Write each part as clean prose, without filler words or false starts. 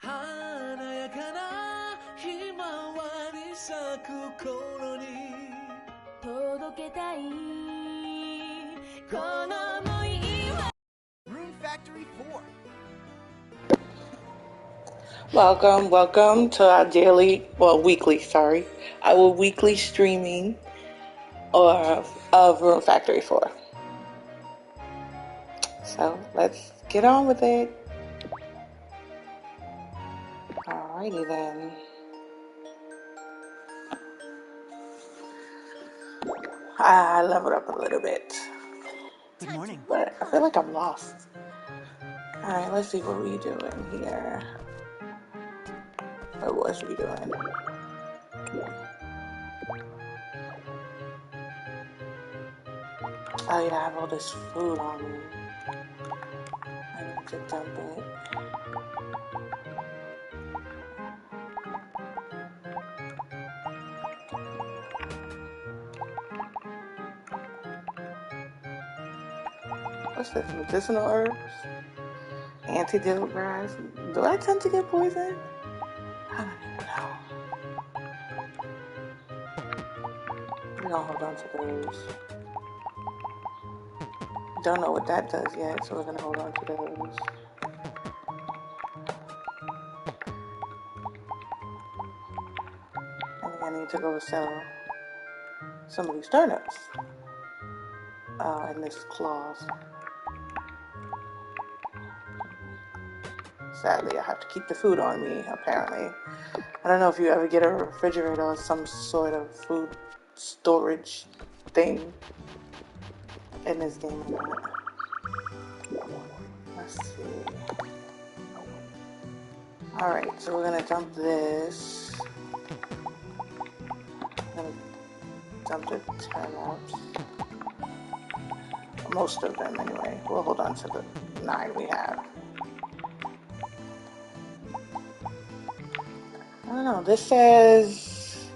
華やかなひまわり咲く頃に届けたいこの想いは Rune Factory 4 Welcome to our daily, well, weekly, sorry, our weekly streaming of Rune Factory 4. So let's get on with it. Alrighty then. I leveled up a little bit. Good morning. But I feel like I'm lost. Alright, let's see what we doing here. What was we doing? Oh yeah, I have all this food on me. I need to dump it. What's this? Medicinal herbs? Antidote grass? Do I tend to get poisoned? I don't even know. We're gonna hold on to those. Don't know what that does yet, so we're gonna hold on to those. I think I need to go sell some of these turnips. And this cloth. Sadly, I have to keep the food on me, apparently. I don't know if you ever get a refrigerator or some sort of food storage thing in this game or not. Let's see. Alright, so we're gonna dump this. I'm gonna dump the turnips. Most of them, anyway. We'll hold on to the 9 we have. I don't know. This says,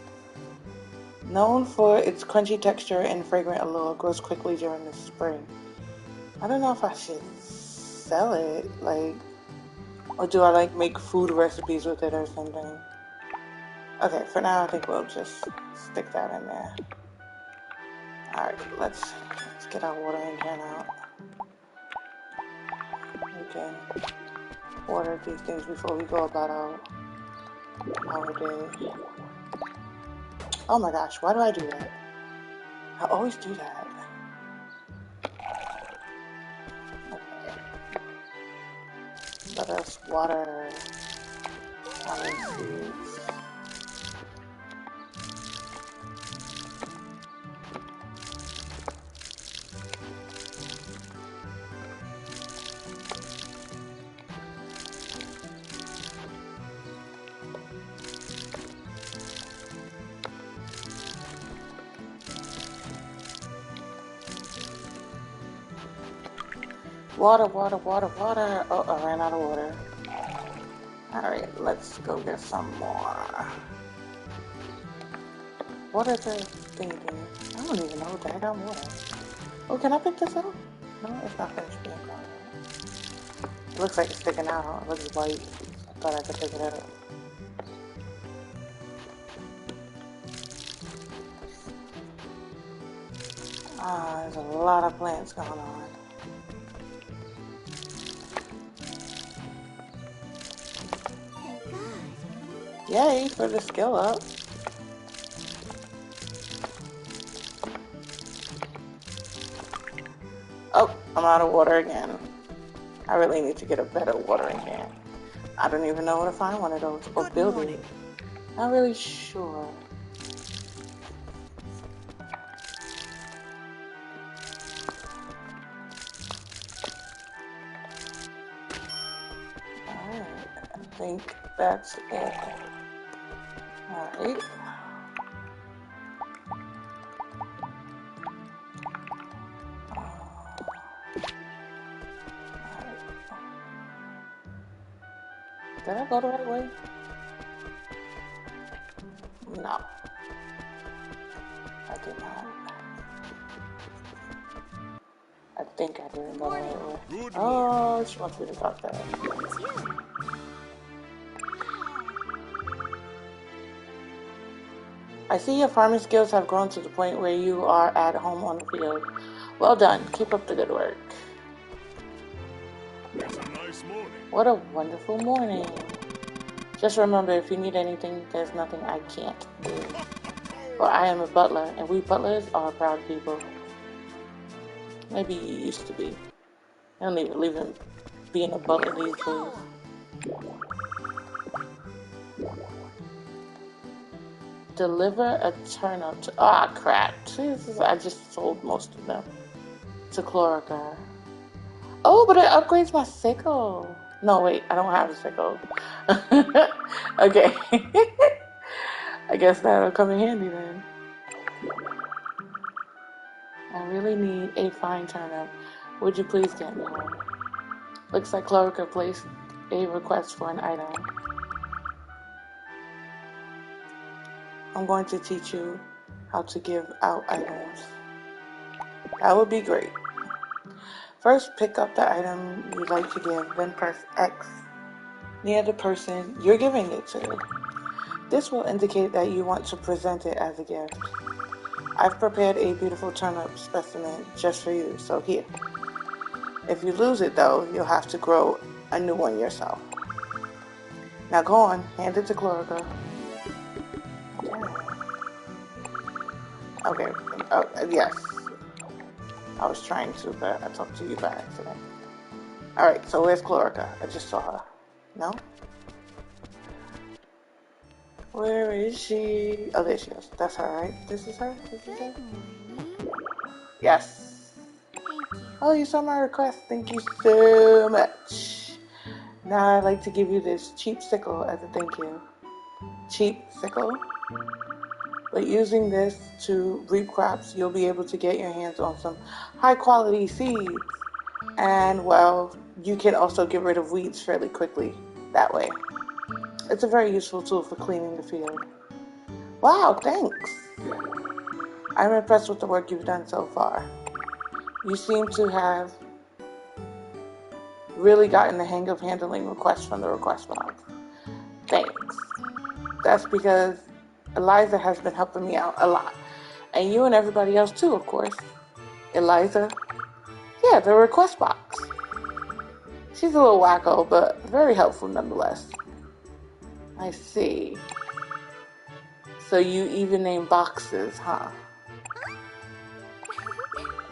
known for its crunchy texture and fragrant allure, grows quickly during the spring. I don't know if I should sell it, like, or do I like make food recipes with it or something? Okay, for now I think we'll just stick that in there. Alright, let's get our watering can out. Okay. Water these things before we go about our day. Oh my gosh, why do I do that? I always do that. Okay. Let us water our seeds. Water. Oh, I ran out of water. Alright, let's go get some more. What is this thing? I don't even know what the heck I'm water. Oh, can I pick this up? No, it's not finished being gone. It looks like it's sticking out. It looks white. I thought I could pick it up. Ah, there's a lot of plants going on. Yay for the skill up. Oh, I'm out of water again. I really need to get a better watering can. I don't even know where to find one of those or build it. Not really sure. Alright, I think that's it. Alright. Did I go the right way? No. I did not. I think I didn't go the right way. Oh, she wants me to talk to her. I see your farming skills have grown to the point where you are at home on the field. Well done. Keep up the good work. It's a nice morning. What a wonderful morning. Just remember, if you need anything, there's nothing I can't do. For I am a butler, and we butlers are proud people. Maybe you used to be. I don't even believe in being a butler these days. Deliver a turnip to... Ah, crap. Jesus, I just sold most of them. To Chlorica. Oh, but it upgrades my sickle. No, wait, I don't have a sickle. Okay. I guess that'll come in handy then. I really need a fine turnip. Would you please get me one? Looks like Chlorica placed a request for an item. I'm going to teach you how to give out items. That would be great. First, pick up the item you'd like to give, then press X near the person you're giving it to. This will indicate that you want to present it as a gift. I've prepared a beautiful turnip specimen just for you, so here. If you lose it though, you'll have to grow a new one yourself. Now go on, hand it to Chlorica. Okay, yes. I was trying to, but I talked to you by accident. Alright, so where's Chlorica? I just saw her. No? Where is she? Oh, there she is. That's her, right? This is her? This is her? Yes. Thank you. Oh, you saw my request. Thank you so much. Now I'd like to give you this cheap sickle as a thank you. Cheap sickle? But using this to reap crops, you'll be able to get your hands on some high quality seeds. And, well, you can also get rid of weeds fairly quickly that way. It's a very useful tool for cleaning the field. Wow, thanks. I'm impressed with the work you've done so far. You seem to have really gotten the hang of handling requests from the request box. Thanks. That's because Eliza has been helping me out a lot. And you and everybody else too, of course. Eliza? Yeah, the request box. She's a little wacko, but very helpful nonetheless. I see. So you even name boxes, huh?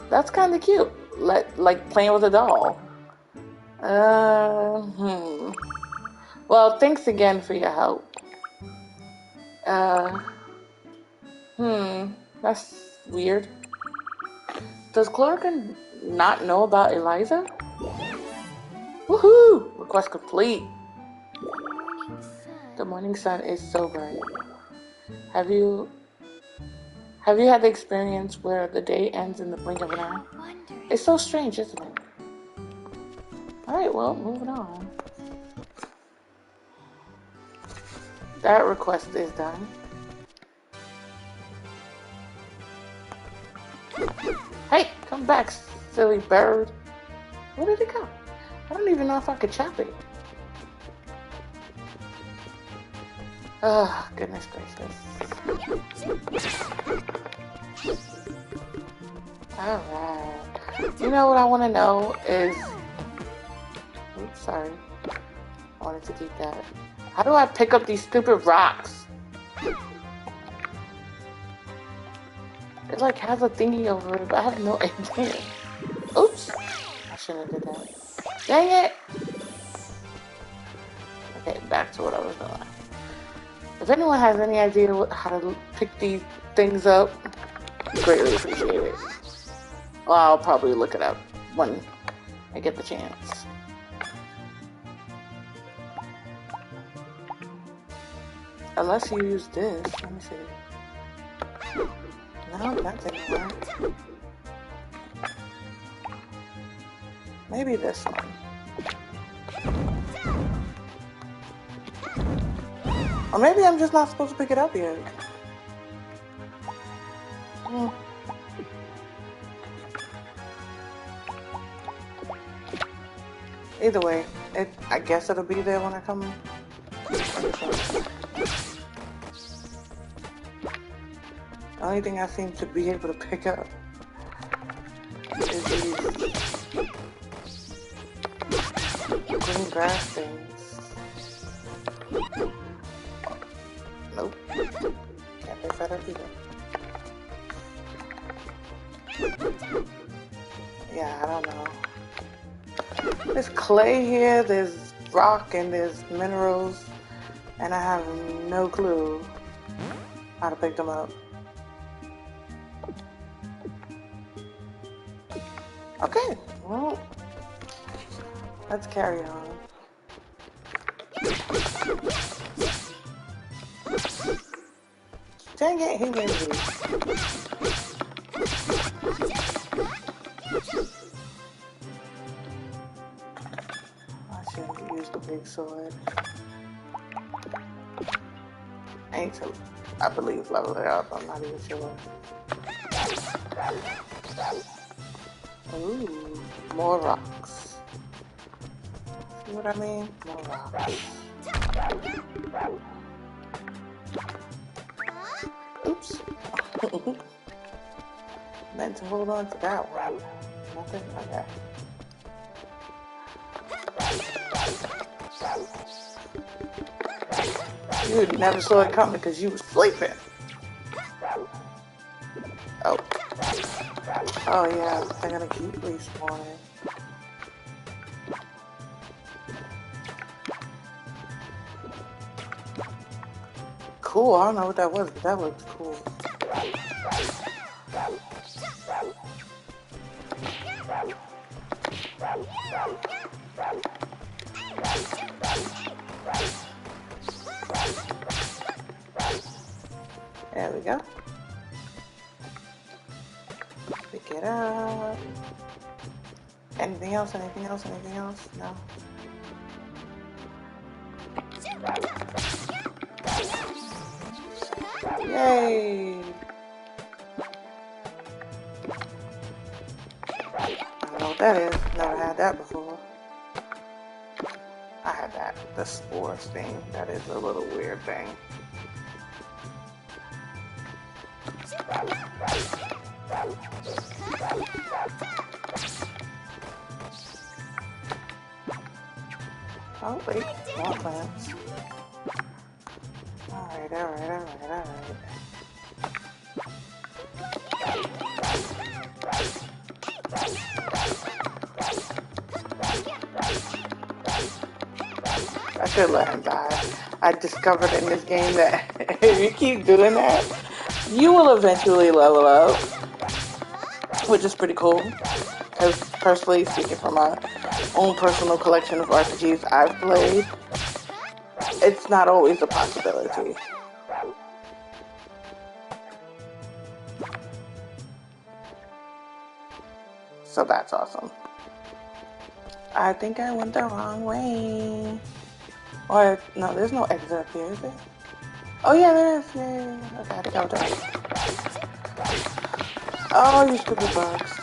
That's kind of cute. Like playing with a doll. Well, thanks again for your help. That's weird. Does Chlorica not know about Eliza? Woohoo! Request complete. The morning sun is so bright. Have you had the experience where the day ends in the blink of an eye? It's so strange, isn't it? Alright, well, moving on. That request is done. Hey, come back, silly bird. Where did it go? I don't even know if I could chop it. Oh, goodness gracious. Alright. You know what I want to know is... Oops, sorry. I wanted to keep that. How do I pick up these stupid rocks? It like has a thingy over it, but I have no idea. Oops. I shouldn't have did that. Dang it! Okay, back to what I was doing. If anyone has any idea how to pick these things up, greatly appreciate it. Well, I'll probably look it up when I get the chance. Unless you use this. Let me see. No, that didn't work. Maybe this one. Or maybe I'm just not supposed to pick it up yet. Either way, I guess it'll be there when I come. only thing I seem to be able to pick up is these green grass things. Nope. Can't pick that up either. Yeah, I don't know. There's clay here, there's rock, and there's minerals, and I have no clue how to pick them up. Okay, well, let's carry on. Dang it, he made me. I should use the big sword. I need to, I believe, level it up. I'm not even sure. Ooh, more rocks. See what I mean? More rocks. Oops. Meant to hold on to that one. Nothing? Okay. You never saw it coming because you was sleeping. Oh. Oh yeah, they're gonna keep respawning. Cool, I don't know what that was, but that looks cool. There we go. Pick it up. Anything else? Anything else? Anything else? No. Yay! I don't know what that is. Never had that before. I had that. The spores thing. That is a little weird thing. Oh wait, more plants. Alright. I should let him die. I discovered in this game that if you keep doing that, you will eventually level up, which is pretty cool. Because personally, speaking from my own personal collection of RPGs I've played, it's not always a possibility. So that's awesome. I think I went the wrong way. Or, no, there's no exit up here, is there? Oh yeah, there is. Yeah. Okay, I think I was done. Oh, you stupid bugs.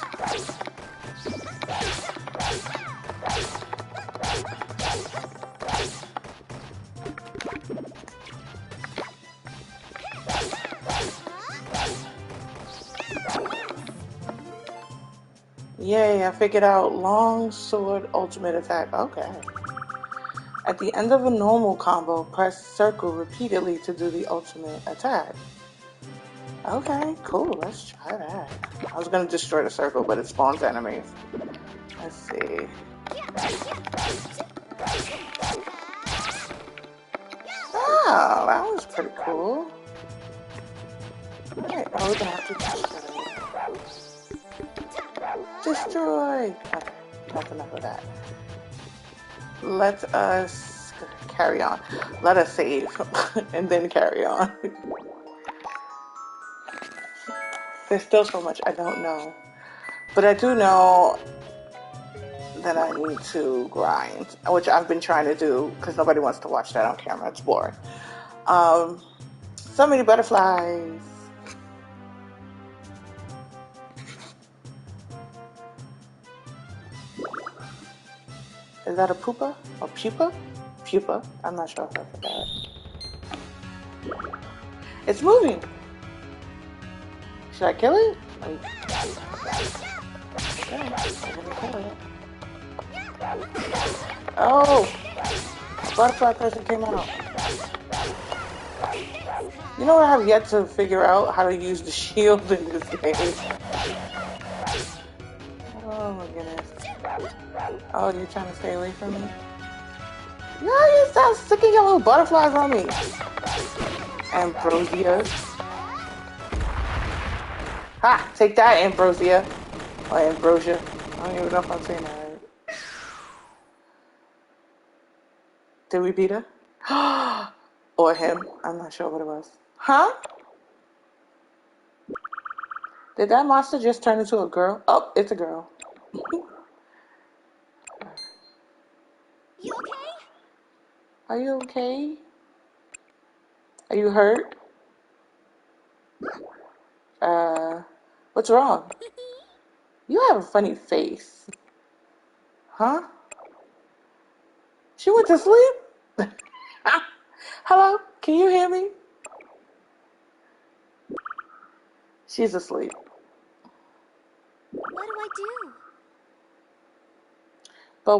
Yay, I figured out long sword ultimate attack. Okay. At the end of a normal combo, press circle repeatedly to do the ultimate attack. Okay, cool. Let's try that. I was gonna destroy the circle, but it spawns enemies. Let's see. Oh, that was pretty cool. Alright, oh, we're gonna have to destroy. Okay, that's enough of that. Let us carry on. Let us save and then carry on. There's still so much I don't know. But I do know that I need to grind, which I've been trying to do because nobody wants to watch that on camera. It's boring. So many butterflies. Is that a pupa? Or pupa? Pupa. I'm not sure if I forgot. It's moving. Should I kill it? Like, okay, I'm gonna kill it. Oh! A butterfly person came out. You know what, I have yet to figure out how to use the shield in this game. Oh my goodness. Oh, you're trying to stay away from me? No, you stop sticking your little butterflies on me. Ambrosia. Ha! Take that, Ambrosia. Or Ambrosia. I don't even know if I'm saying that right. Did we beat her? Or him. I'm not sure what it was. Huh? Did that monster just turn into a girl? Oh, it's a girl. You okay? Are you okay? Are you hurt? What's wrong? You have a funny face. Huh? She went to sleep? Hello? Can you hear me? She's asleep. What do I do? But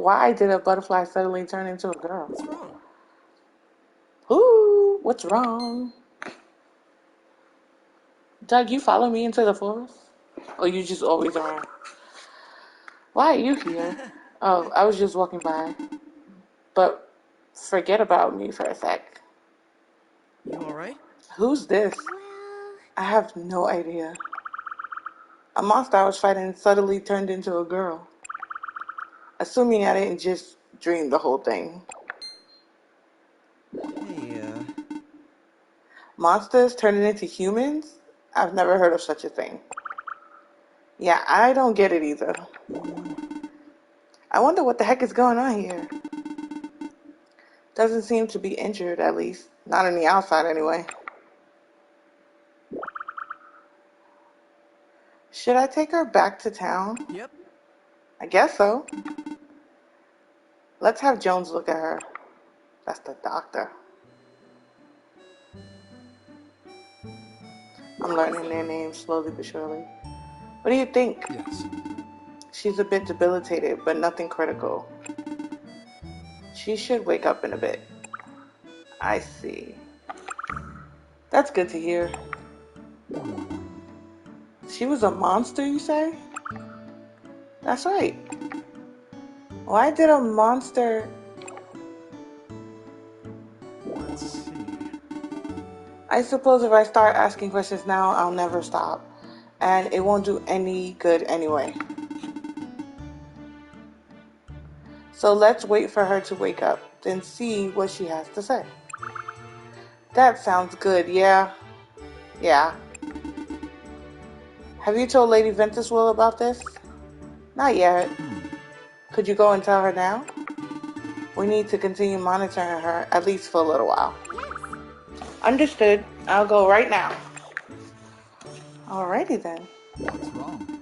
why did a butterfly suddenly turn into a girl? What's wrong? Ooh, what's wrong? Doug, you follow me into the forest? Or you just always around? Why are you here? Oh, I was just walking by. But forget about me for a sec. You alright? Who's this? Well... I have no idea. A monster I was fighting suddenly turned into a girl. Assuming I didn't just dream the whole thing. Hey, Monsters turning into humans? I've never heard of such a thing. Yeah, I don't get it either. I wonder what the heck is going on here. Doesn't seem to be injured, at least. Not on the outside, anyway. Should I take her back to town? Yep. I guess so. Let's have Jones look at her. That's the doctor. I'm learning their names slowly but surely. What do you think? Yes. She's a bit debilitated, but nothing critical. She should wake up in a bit. I see. That's good to hear. She was a monster, you say? That's right. Why did a monster... Let's see. I suppose if I start asking questions now, I'll never stop. And it won't do any good anyway. So let's wait for her to wake up, then see what she has to say. That sounds good, yeah. Yeah. Have you told Lady Ventuswell about this? Not yet. Could you go and tell her now? We need to continue monitoring her, at least for a little while. Understood. I'll go right now. Alrighty then. What's wrong?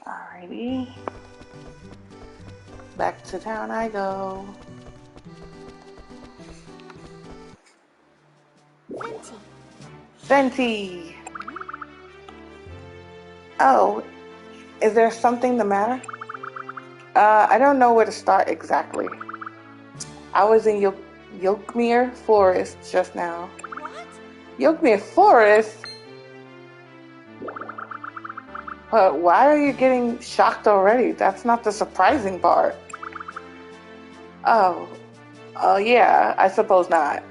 Alrighty. Back to town I go. Fenty! Oh, is there something the matter? I don't know where to start exactly. I was in Yokmere Forest just now. What? Yokmere Forest? But why are you getting shocked already? That's not the surprising part. Oh, yeah, I suppose not.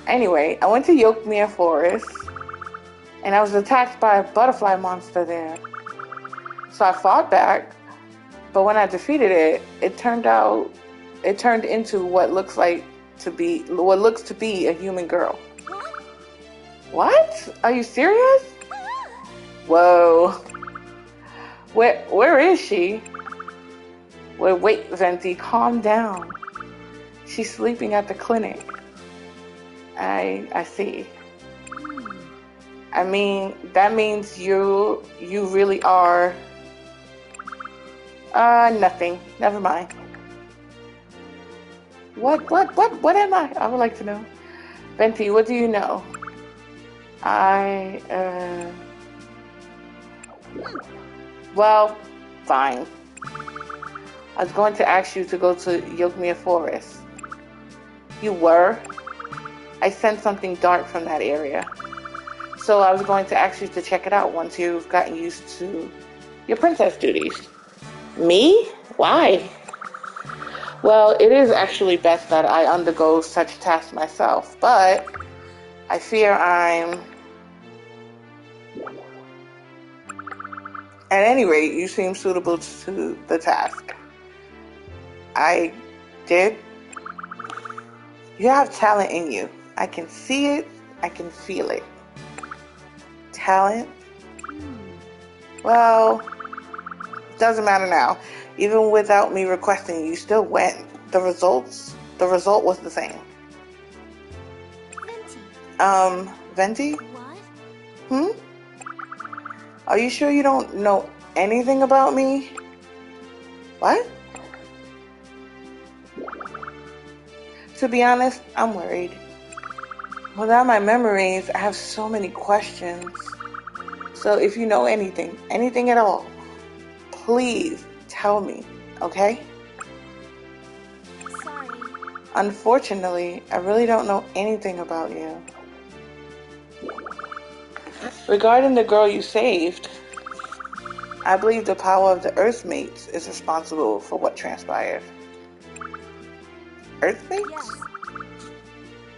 Anyway, I went to Yokmere Forest, and I was attacked by a butterfly monster there. So I fought back, but when I defeated it, it turned into what looks to be a human girl. What? Are you serious? Whoa. Where is she? Wait, Venti, calm down. She's sleeping at the clinic. I see. I mean, that means you really are... nothing. Never mind. What am I? I would like to know. Venti, what do you know? Well, fine. I was going to ask you to go to Yogmia Forest. You were? I sensed something dark from that area. So I was going to ask you to check it out once you've gotten used to your princess duties. Me? Why? Well, it is actually best that I undergo such tasks myself, but I fear I'm... At any rate, you seem suitable to the task. I did. You have talent in you. I can see it. I can feel it. Talent? Well, it doesn't matter now. Even without me requesting, you still went. The result was the same. Venti? What? Are you sure you don't know anything about me? What? To be honest, I'm worried. Without my memories, I have so many questions. So if you know anything at all, please tell me, okay? Sorry. Unfortunately, I really don't know anything about you. Regarding the girl you saved, I believe the power of the Earthmates is responsible for what transpired. Earthmates? Yes.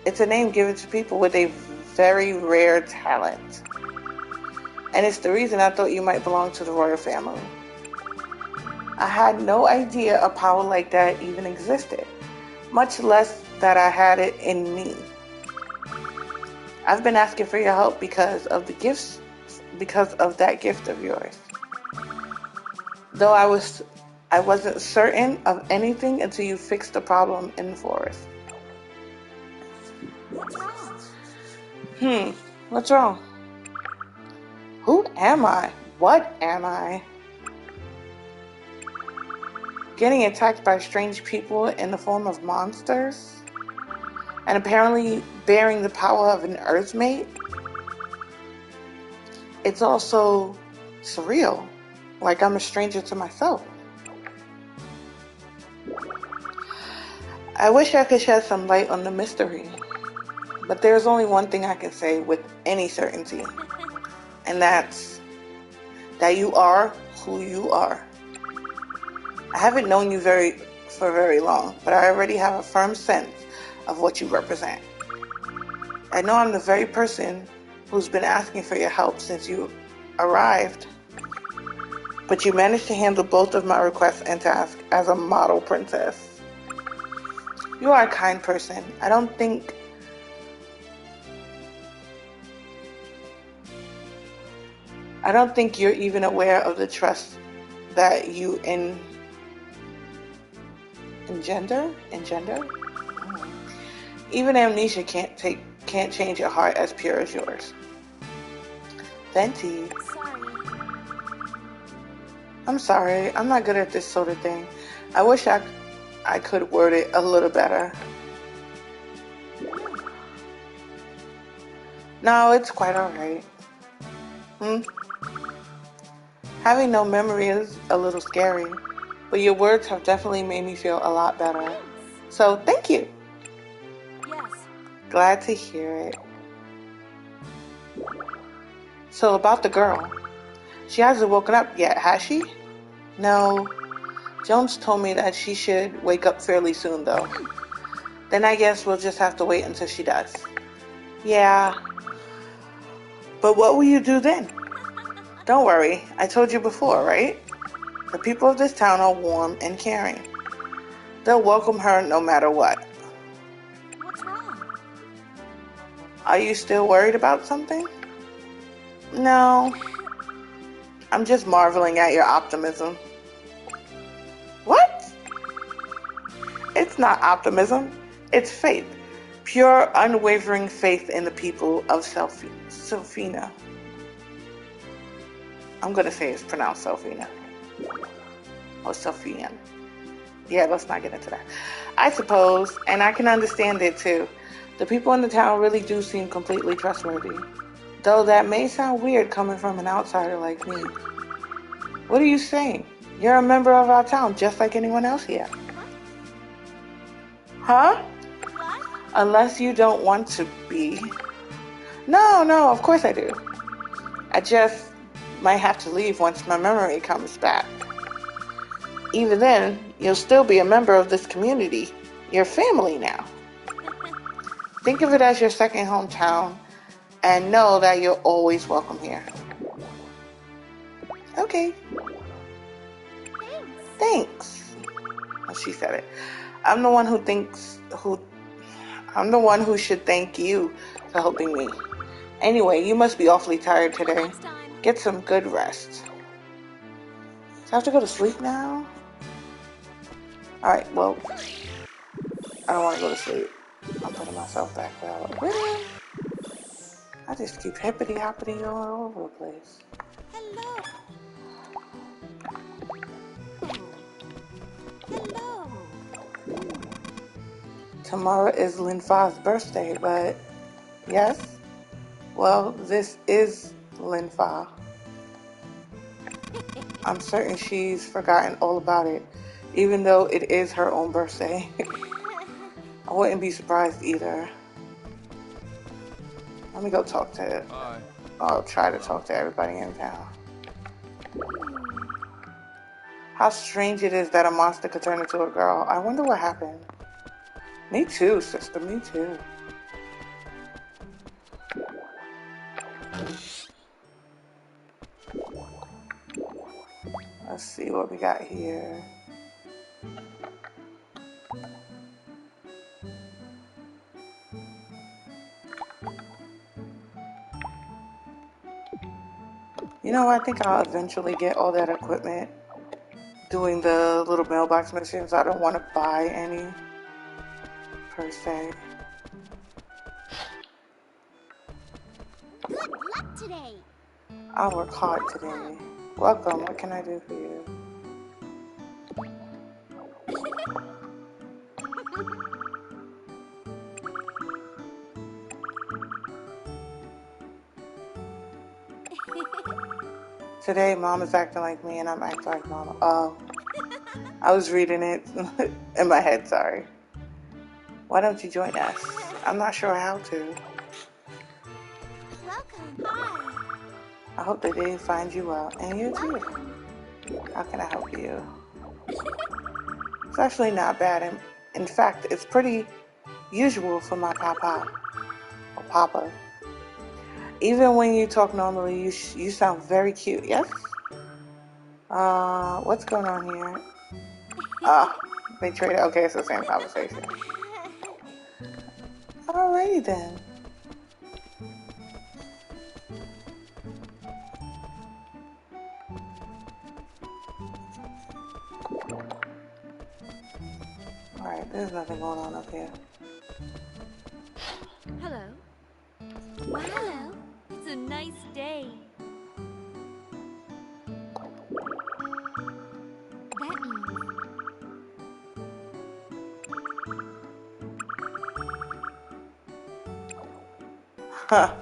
It's a name given to people with a very rare talent. And it's the reason I thought you might belong to the royal family. I had no idea a power like that even existed, much less that I had it in me. I've been asking for your help because of that gift of yours. Though I wasn't certain of anything until you fixed the problem in the forest. What's wrong? What's wrong? Who am I? What am I? Getting attacked by strange people in the form of monsters? And apparently bearing the power of an Earthmate? It's also surreal, like I'm a stranger to myself. I wish I could shed some light on the mystery, but there's only one thing I can say with any certainty, and that's that you are who you are. I haven't known you for very long, but I already have a firm sense of what you represent. I know I'm the very person who's been asking for your help since you arrived, but you managed to handle both of my requests and tasks as a model princess. You are a kind person. I don't think you're even aware of the trust that you engender? Even amnesia can't change a heart as pure as yours. Venti. Sorry. I'm sorry. I'm not good at this sort of thing. I wish I could word it a little better. No, it's quite alright. Having no memory is a little scary, but your words have definitely made me feel a lot better. Thanks. So, thank you. Yes. Glad to hear it. So, about the girl. She hasn't woken up yet, has she? No. Jones told me that she should wake up fairly soon, though. Then I guess we'll just have to wait until she does. Yeah. But what will you do then? Don't worry, I told you before, right? The people of this town are warm and caring. They'll welcome her no matter what. What's wrong? Are you still worried about something? No. I'm just marveling at your optimism. What? It's not optimism. It's faith. Pure, unwavering faith in the people of Selfina. I'm going to say it's pronounced Selfina. Or Selfian. Yeah, let's not get into that. I suppose, and I can understand it too. The people in the town really do seem completely trustworthy. Though that may sound weird coming from an outsider like me. What are you saying? You're a member of our town just like anyone else here. Huh? Unless you don't want to be. No, of course I do. I just might have to leave once my memory comes back. Even then, you'll still be a member of this community. Your family now. Think of it as your second hometown and know that you're always welcome here. Okay. Thanks. Well, she said it. I'm the one who should thank you for helping me. Anyway, you must be awfully tired today. Get some good rest. So I have to go to sleep now? Alright, well, I don't want to go to sleep. I'm putting myself back out. Really? I just keep hippity-hoppity going all over the place. Hello. Hello. Tomorrow is Lin Fa's birthday, but yes? Well, this is Lin Fa. I'm certain she's forgotten all about it, even though it is her own birthday. I wouldn't be surprised either. Let me go talk to it. I'll try to talk to everybody in town. How strange it is that a monster could turn into a girl. I wonder what happened. Me too, sister, me too. Let's see what we got here. You know, I think I'll eventually get all that equipment doing the little mailbox missions. I don't want to buy any, per se. Good luck today. I'll work hard today. Welcome, what can I do for you? Today, Mom is acting like me and I'm acting like Mama. Oh, I was reading it in my head, sorry. Why don't you join us? I'm not sure how to. Welcome. Hi. I hope the day finds you well, and you too. How can I help you? It's actually not bad. In fact, it's pretty usual for my papa. Or papa. Even when you talk normally, you sound very cute, yes? What's going on here? Betrayed. Okay, it's the same conversation. Alrighty then. Alright, there's nothing going on up here. Hello. Wow. Hello. It's a nice day. That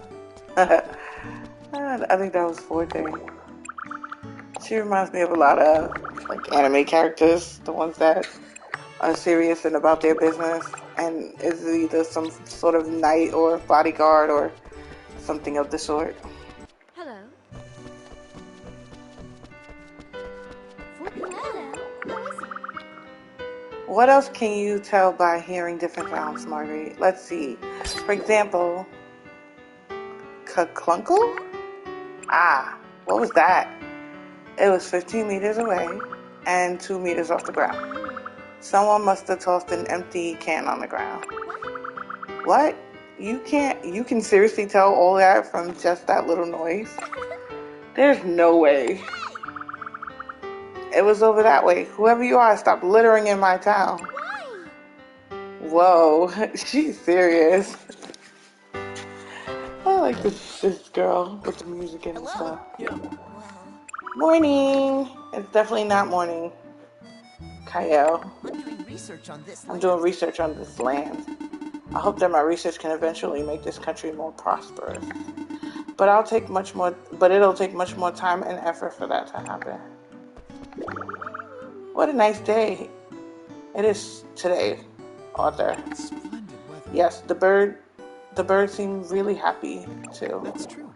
means I think that was Forte. She reminds me of a lot of like anime characters, the ones that are serious and about their business, and is either some sort of knight or bodyguard or something of the sort. hello. Hello. How is it? What else can you tell by hearing different sounds, Marguerite? Let's see. For example, Kaklunkle? Ah, what was that? It was 15 meters away and 2 meters off the ground. Someone must have tossed an empty can on the ground. What? You can seriously tell all that from just that little noise? There's no way. It was over that way. Whoever you are, stop littering in my town. Why? Whoa, she's serious. I like this girl with the music and stuff. Yeah. Morning. It's definitely not morning. Kyle. research on this I'm doing research on this land. I hope that my research can eventually make this country more prosperous. But it'll take much more time and effort for that to happen. What a nice day it is today, Arthur. Splendid weather. Yes, the bird seemed really happy too. That's true.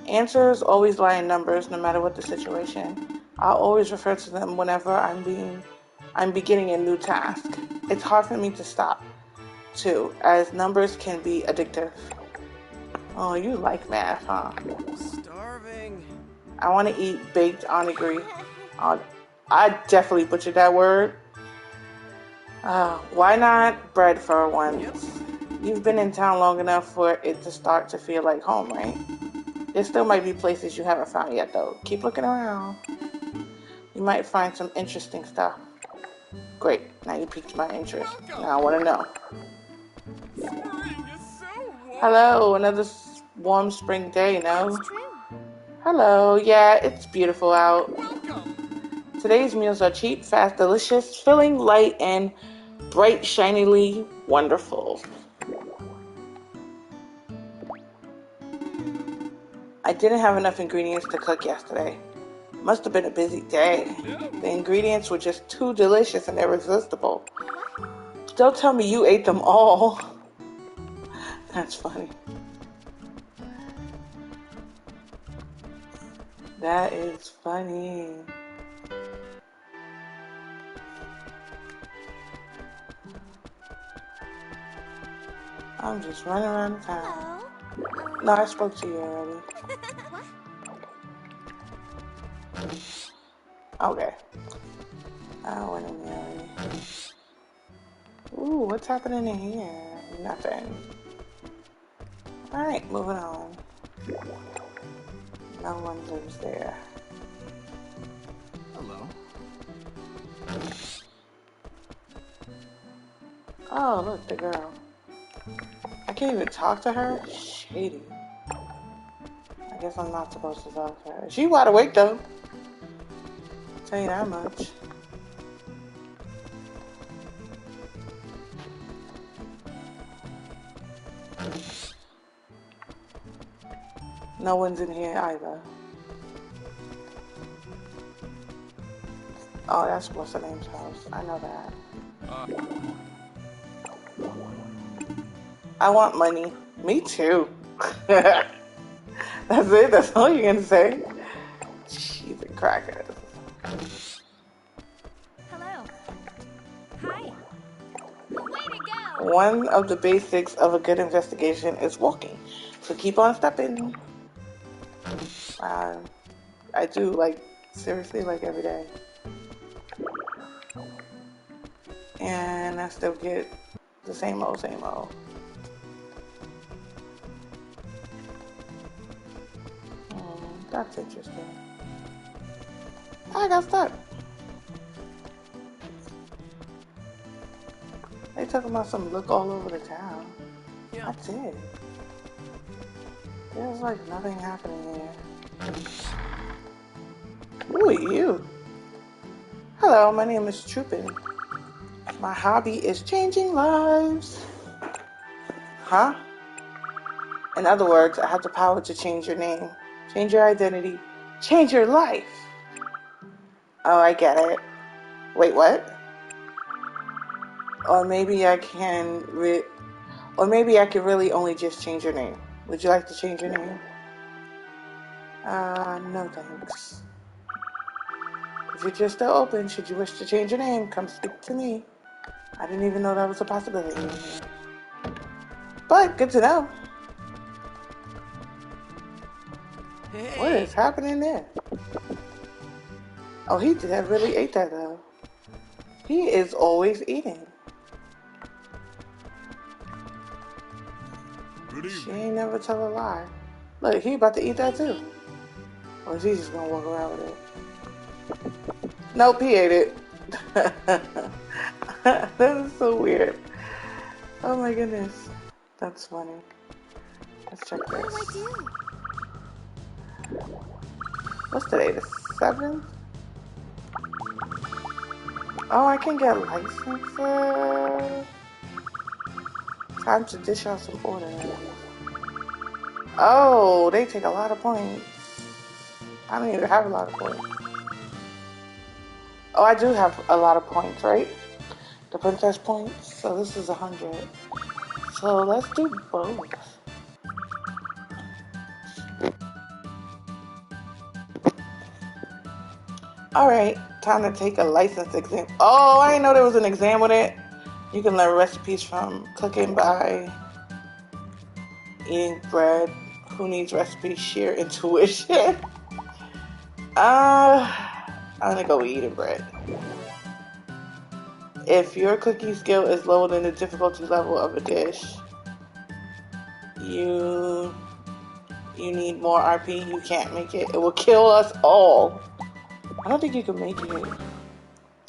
Answers always lie in numbers, no matter what the situation. I'll always refer to them whenever I'm beginning a new task. It's hard for me to stop, too, as numbers can be addictive. Oh, you like math, huh? Starving. I want to eat baked onigiri. I definitely butchered that word. Why not bread for once? Yep. You've been in town long enough for it to start to feel like home, right? There still might be places you haven't found yet, though. Keep looking around. You might find some interesting stuff. Great. Now you piqued my interest. Now I want to know. Spring is so warm. Hello, another warm spring day, no? That's true. Hello. Yeah, it's beautiful out. Welcome. Today's meals are cheap, fast, delicious, filling, light, and bright, shinily wonderful. I didn't have enough ingredients to cook yesterday. Must have been a busy day. The ingredients were just too delicious and irresistible. Don't tell me you ate them all. That's funny. That is funny. I'm just running around town. Hello. No, I spoke to you already. Okay. I went in there already. Ooh, what's happening in here? Nothing. Alright, moving on. No one lives there. Hello. Oh, look, the girl. I can't even talk to her? Shady. I guess I'm not supposed to talk to her. She wide awake, though. I'll tell you that much. No one's in here either. Oh, that's what's her name's house. I know that. I want money. Me too. That's it? That's all you're gonna say? She's a cracker. Hello. Hi. Way to go. One of the basics of a good investigation is walking. So keep on stepping. I do, like, seriously, like, every day. And I still get the same old, same old. That's interesting. I got stuck. They talking about some look all over the town. Yeah. That's it. There's like nothing happening here. Who are you? Hello, my name is Troopin. My hobby is changing lives. Huh? In other words, I have the power to change your name, change your identity, change your life. Oh, I get it. Wait, what? Or maybe I can really only just change your name. Would you like to change your name? No thanks. If you're just still open, should you wish to change your name, come speak to me. I didn't even know that was a possibility. But, good to know. Hey. What is happening there? Oh, he really ate that though. He is always eating. Good She evening. ain't never tell a lie. Look, he about to eat that too. Or is he just gonna walk around with it? Nope, he ate it. That is so weird. Oh my goodness. That's funny. Let's check What do I this. do? What's today? The 7th? Oh, I can get licenses. Time to dish out some orders. Oh, they take a lot of points. I don't even have a lot of points. Oh, I do have a lot of points, right? The princess points. So this is 100. So let's do both. Alright, time to take a license exam. Oh, I didn't know there was an exam with it. You can learn recipes from cooking by eating bread. Who needs recipes? Sheer intuition. I'm gonna go with eating bread. If your cooking skill is lower than the difficulty level of a dish, you need more RP. You can't make it. It will kill us all. I don't think you can make it.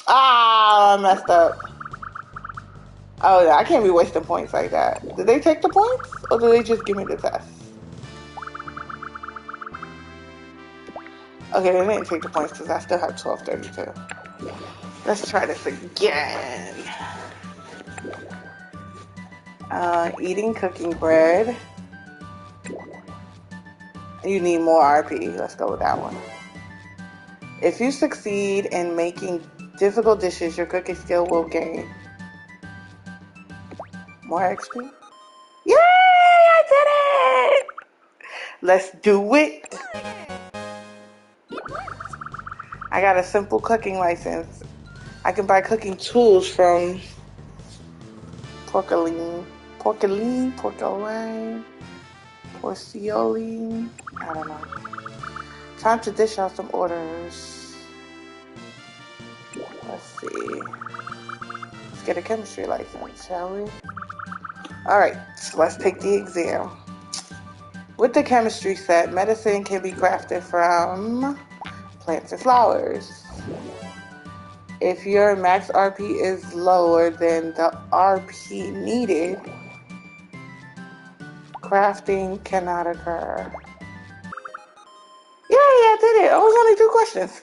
Ah, I messed up. Oh, yeah, I can't be wasting points like that. Did they take the points? Or did they just give me the test? Okay, they didn't take the points because I still have 1232. Let's try this again. Eating cooking bread. You need more RP. Let's go with that one. If you succeed in making difficult dishes, your cooking skill will gain more XP. Yay! I did it! Let's do it! I got a simple cooking license. I can buy cooking tools from Porcelain, Porcelain. I don't know. Time to dish out some orders. Let's see. Let's get a chemistry license, shall we? Alright, so let's take the exam. With the chemistry set, medicine can be crafted from plants and flowers. If your max RP is lower than the RP needed, crafting cannot occur. Yay, I did it! It was only 2 questions.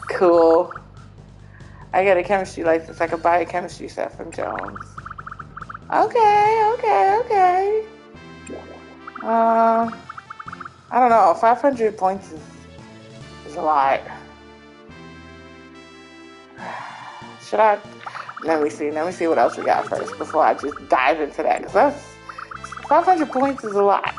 Cool. I got a chemistry license. I could buy a chemistry set from Jones. Okay. I don't know. 500 points is a lot. Should I? Let me see what else we got first before I just dive into that. Because that's 500 points is a lot.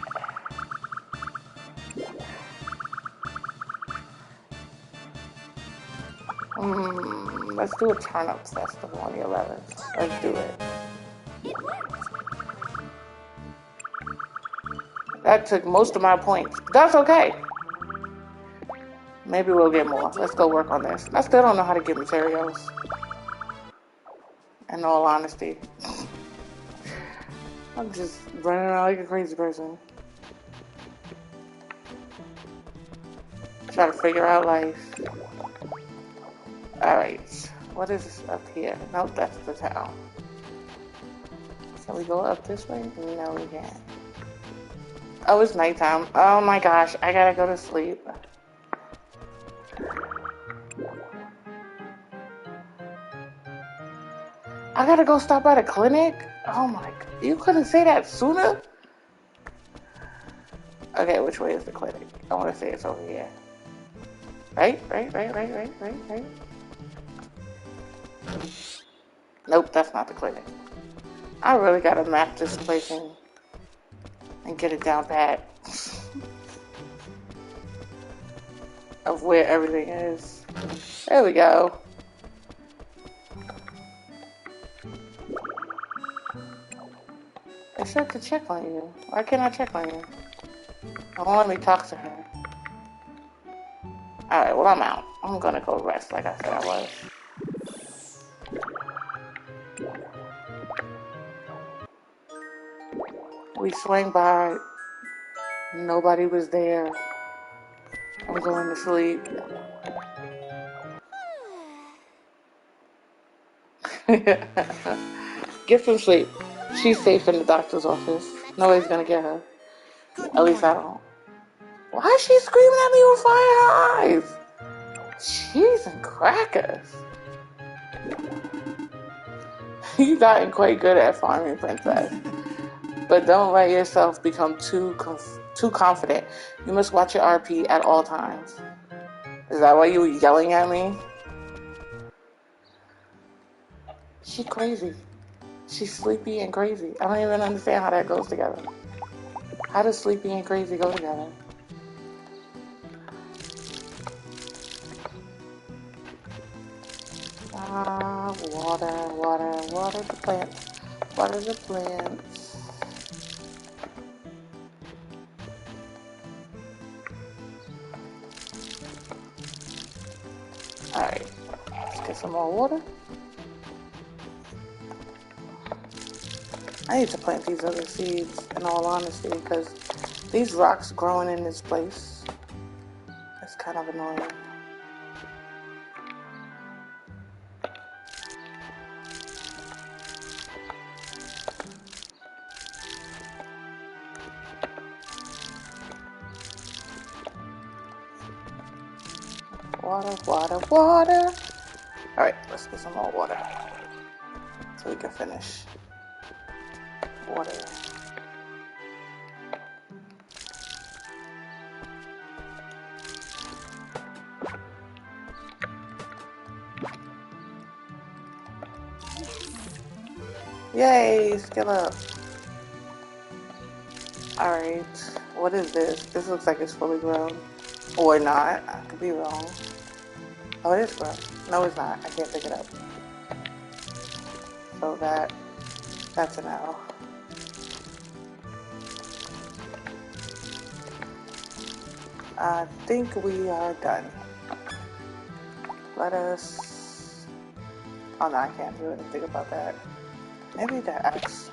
Let's do a turnip festival on the 11th. Let's do it. That took most of my points. That's okay. Maybe we'll get more. Let's go work on this. I still don't know how to get materials. In all honesty. I'm just running around like a crazy person. Trying to figure out life. Alright. What is this up here? Nope, that's the town. Can we go up this way? No, we can't. Oh, it's nighttime. Oh my gosh, I gotta go to sleep. I gotta go stop by the clinic? Oh my god. You couldn't say that sooner? Okay, which way is the clinic? I wanna say it's over here. Right? Nope, that's not the clinic. I really gotta map this place and get it down pat of where everything is. There we go. I said to check on you. Why can't I check on you? Don't let me talk to her. Alright, well I'm out. I'm gonna go rest like I said I was. We swang by. Nobody was there. I'm going to sleep. Get some sleep. She's safe in the doctor's office. Nobody's gonna get her. At least I don't. Why is she screaming at me with fire eyes? Cheese and crackers. You've gotten quite good at farming, princess. But don't let yourself become too confident. You must watch your RP at all times. Is that why you were yelling at me? She's crazy. She's sleepy and crazy. I don't even understand how that goes together. How does sleepy and crazy go together? Water the plants. Water the plants. Alright, let's get some more water. I need to plant these other seeds, in all honesty, because these rocks growing in this place is kind of annoying. Water. Alright, let's get some more water so we can finish. Water. Yay, skill up. Alright, what is this? This looks like it's fully grown. Or not, I could be wrong. Oh, it is grown. No, it's not. I can't pick it up. So that's an L. I think we are done. Let us... Oh no, I can't do anything about that. Maybe the X.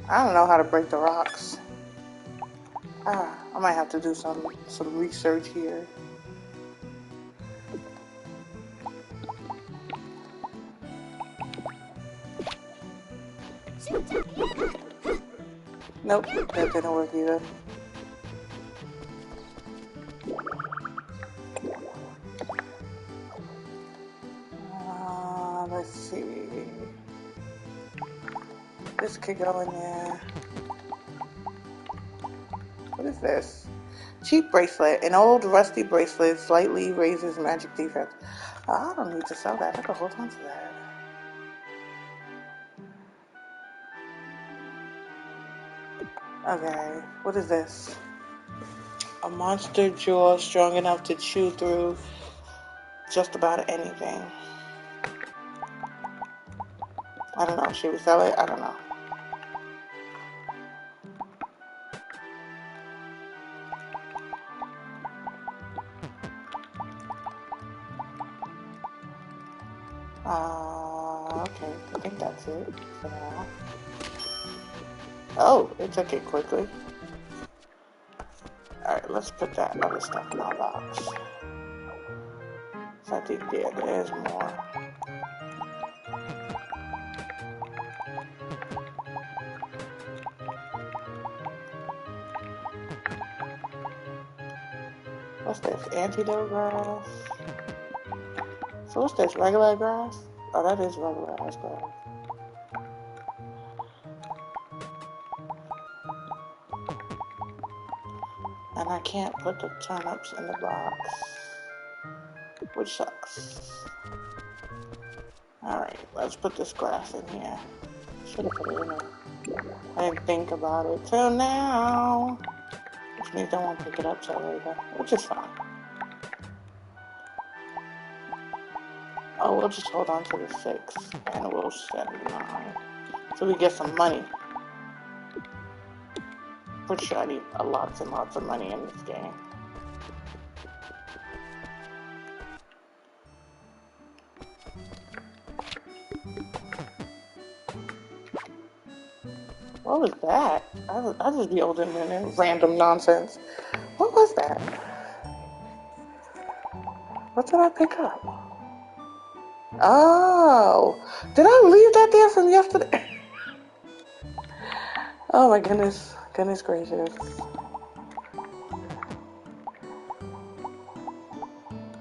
I don't know how to break the rocks. I might have to do some research here. Nope, that didn't work either. Let's see. This could go in there. What is this? Cheap bracelet. An old rusty bracelet slightly raises magic defense. I don't need to sell that. I can hold on to that. Okay, what is this? A monster jaw strong enough to chew through just about anything. I don't know. Should we sell it? I don't know. Okay. I think that's it for now. Oh, it took it quickly. Alright, let's put that other stuff in our box. So I think, yeah, there's more. What's this? Antidote grass? So what's this? Regular grass? Oh, that is regular grass. And I can't put the turnips in the box, which sucks. Alright, let's put this grass in here. Should have put it in there. I didn't think about it till now. Which means I won't pick it up till later, which is fine. Oh, we'll just hold on to the 6 and we'll send 9. So we get some money. Pretty sure I need lots and lots of money in this game. What was that? I just be holding in random nonsense. What was that? What did I pick up? Oh, did I leave that there from yesterday? Oh my goodness. Goodness gracious.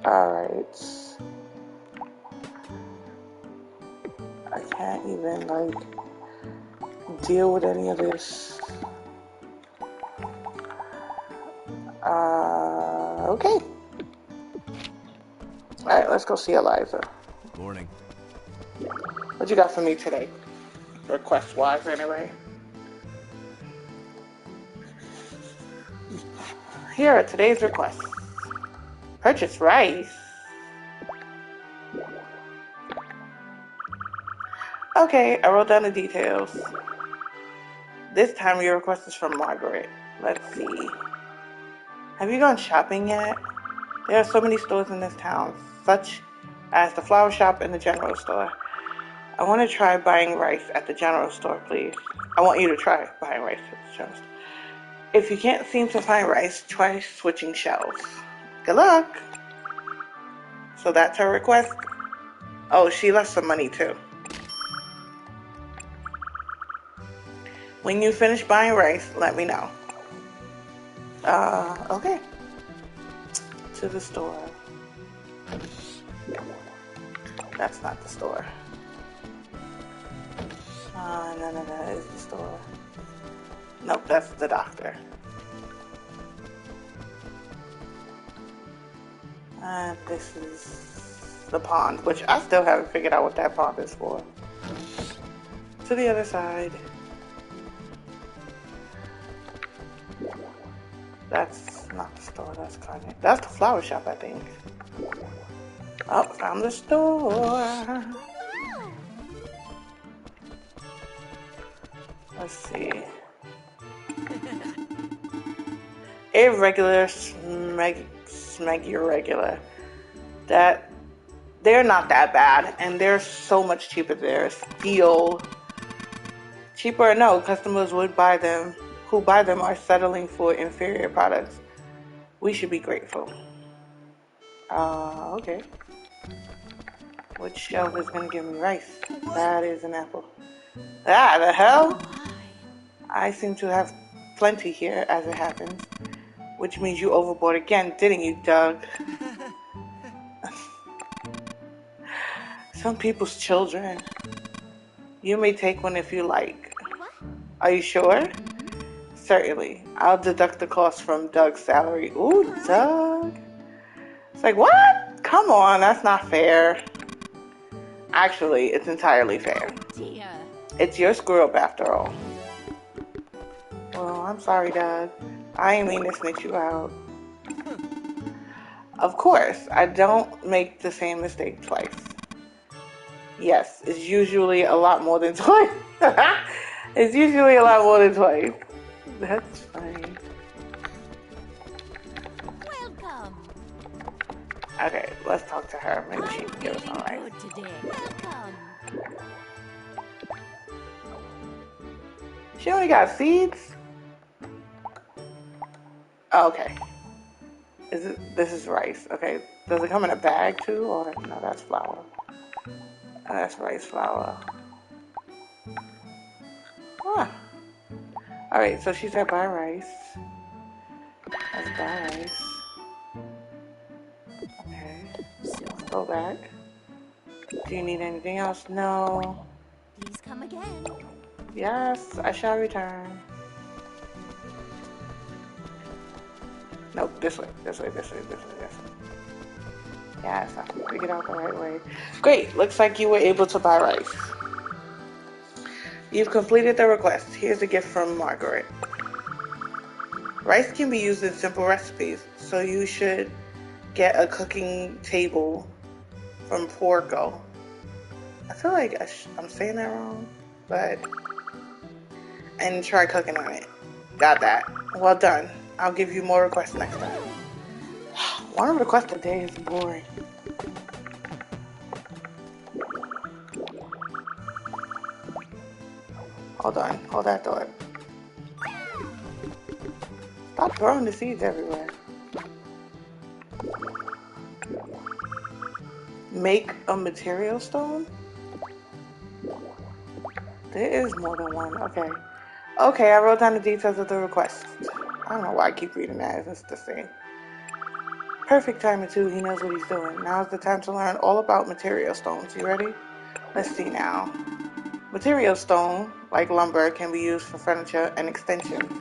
Alright. I can't even, like, deal with any of this. Okay. Alright, let's go see Eliza. Morning. What you got for me today? Request-wise, anyway. Here are today's requests. Purchase rice. Okay, I wrote down the details. This time your request is from Margaret. Let's see. Have you gone shopping yet? There are so many stores in this town, such as the flower shop and the general store. I want to try buying rice at the general store, please. I want you to try buying rice at the general store. If you can't seem to find rice, try switching shelves. Good luck! So that's her request. Oh, she left some money too. When you finish buying rice, let me know. Okay. To the store. That's not the store. No, that is the store. Nope, that's the doctor. This is the pond, which I still haven't figured out what that pond is for. To the other side. That's not the store, that's Kanye. That's the flower shop, I think. Oh, found the store. Let's see. Irregular, irregular. That they're not that bad, and they're so much cheaper there. Steal. Cheaper or no, customers would buy them. Who buy them are settling for inferior products. We should be grateful. Okay. Which shelf is gonna give me rice? That is an apple. Ah, the hell? I seem to have plenty here, as it happens. Which means you overboard again, didn't you, Doug? Some people's children. You may take one if you like. Are you sure? Certainly. I'll deduct the cost from Doug's salary. Ooh, Doug. It's like, what? Come on, that's not fair. Actually, it's entirely fair. It's your screw up after all. Well, I'm sorry, Doug. I ain't mean to snitch you out. Of course, I don't make the same mistake twice. Yes, it's usually a lot more than twice. It's usually a lot more than twice. That's funny. Welcome. Okay, let's talk to her. Maybe she can give us some rice. Welcome. She only got seeds? Oh, okay. This is rice. Okay. Does it come in a bag too? Or no, that's flour. Oh, that's rice flour. Huh. Alright, so she said buy rice. Let's buy rice. Okay. Let's go back. Do you need anything else? No. Please come again. Yes, I shall return. Nope, this way, this way, this way, this way, this way. Yes, I figured out the right way. Great, looks like you were able to buy rice. You've completed the request. Here's a gift from Margaret. Rice can be used in simple recipes, so you should get a cooking table from Porco. I feel like I'm saying that wrong, but... And try cooking on it. Got that. Well done. I'll give you more requests next time. One request a day is boring. Hold on. Hold that thought. Stop throwing the seeds everywhere. Make a material stone? There is more than one. Okay. Okay, I wrote down the details of the request. I don't know why I keep reading that. It's the same. Perfect timing too. He knows what he's doing. Now's the time to learn all about material stones. You ready? Let's see now. Material stone, like lumber, can be used for furniture and extensions.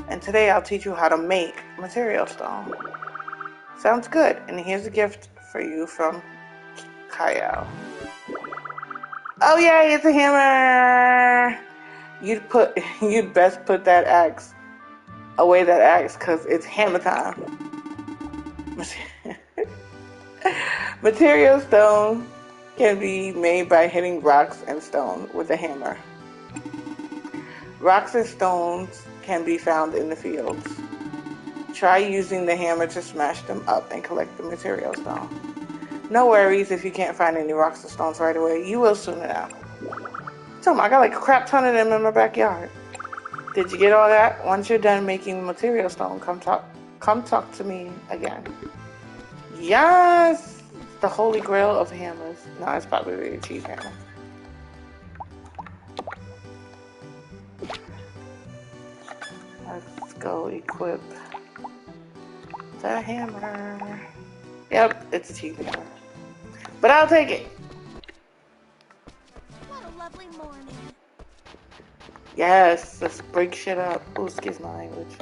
And today I'll teach you how to make material stone. Sounds good. And here's a gift for you from Kyle. Oh yay, it's a hammer! You'd best put that axe away, cause it's hammer time. Material stone can be made by hitting rocks and stone with a hammer. Rocks and stones can be found in the fields. Try using the hammer to smash them up and collect the material stone. No worries if you can't find any rocks or stones right away. You will soon enough. So I got like a crap ton of them in my backyard. Did you get all that? Once you're done making material stone, come talk to me again. Yes! The holy grail of hammers. No, it's probably the cheese hammer. Let's go equip the hammer. Yep, it's a cheese hammer. But I'll take it. What a lovely morning. Yes, let's break shit up. Oh, excuse my language.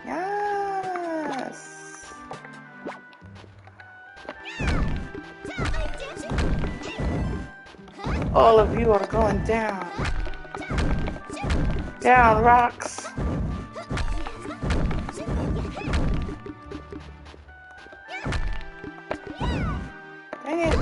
Yes. All of you are going down. Down, rocks. Dang it.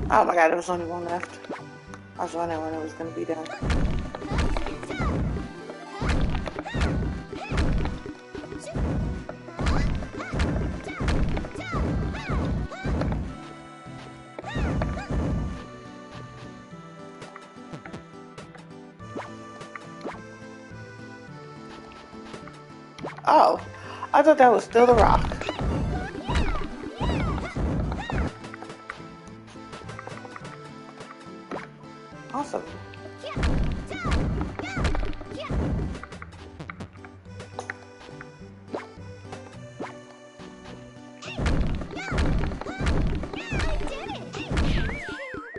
Oh my god, there was only one left. I was wondering when it was going to be done. Oh, I thought that was still the rock. Awesome.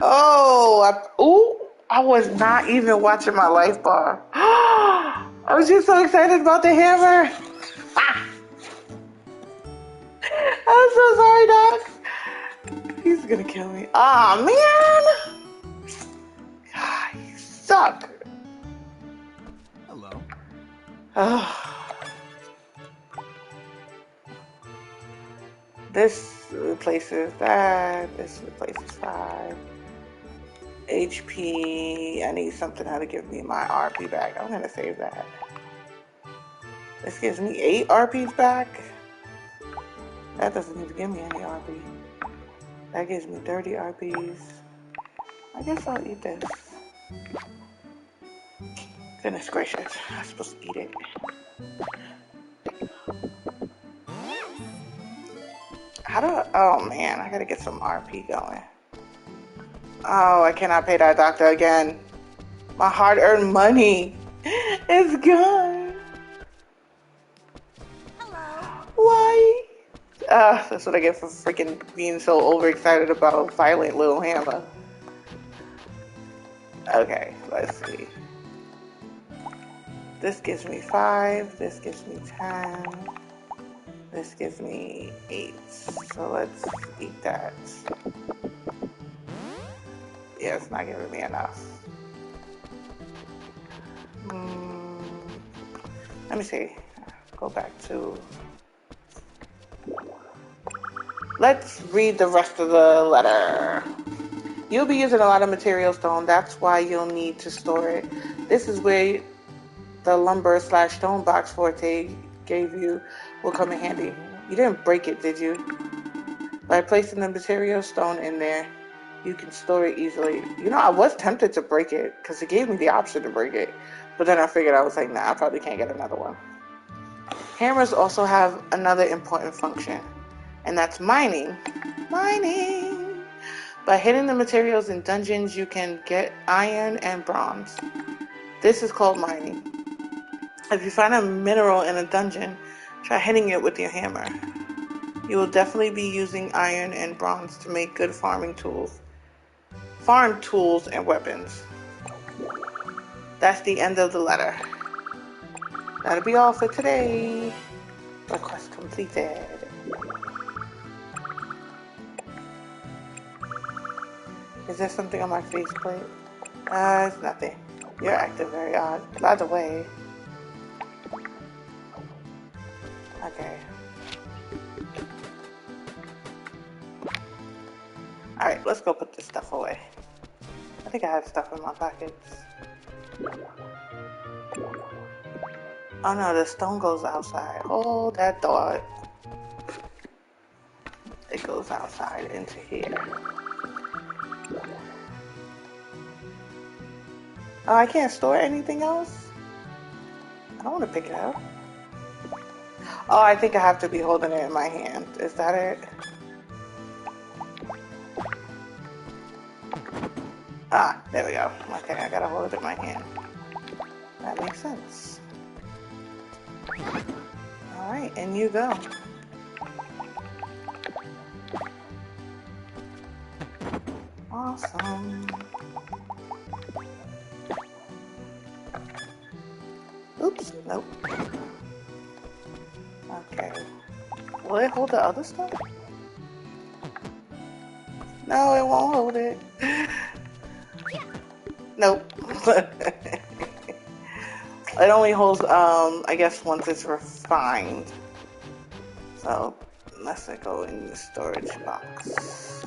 Oh, I was not even watching my life bar. I was just so excited about the hammer. I'm so sorry, Doc. He's gonna kill me. Aw, man. God, you suck. Hello. This replaces that. This replaces 5. HP. I need something how to give me my RP back. I'm gonna save that. This gives me 8 RPs back. That doesn't even give me any RP. That gives me 30 RPs. I guess I'll eat this. Goodness gracious, I'm supposed to eat it. Oh man, I gotta get some RP going. Oh, I cannot pay that doctor again. My hard-earned money is gone. Hello. Why? That's what I get for freaking being so overexcited about Violent Little Hammer. Okay, let's see. This gives me 5, this gives me 10, this gives me 8. So let's eat that. Yeah, it's not giving me enough. Let me see. Go back to... Let's read the rest of the letter. You'll be using a lot of material stone. That's why you'll need to store it. This is where the lumber/stone box Forte gave you will come in handy. You didn't break it, did you? By placing the material stone in there, you can store it easily. You know, I was tempted to break it because it gave me the option to break it. But then I figured, I was like, nah, I probably can't get another one. Hammers also have another important function, and that's mining. Mining! By hitting the materials in dungeons, you can get iron and bronze. This is called mining. If you find a mineral in a dungeon, try hitting it with your hammer. You will definitely be using iron and bronze to make good farm tools and weapons. That's the end of the letter. That'll be all for today. Request completed. Is there something on my faceplate? It's nothing. You're acting very odd. By the way. Okay. Alright, let's go put this stuff away. I think I have stuff in my pockets. Oh no, the stone goes outside. Hold that thought. It goes outside into here. Oh, I can't store anything else? I don't want to pick it up. Oh, I think I have to be holding it in my hand. Is that it? Ah, there we go. Okay, I gotta hold it in my hand. That makes sense. Alright, and you go. Awesome. Oops, nope. Okay. Will it hold the other stuff? No, it won't hold it. Nope. It only holds, I guess once it's refined. So, let's go in the storage box.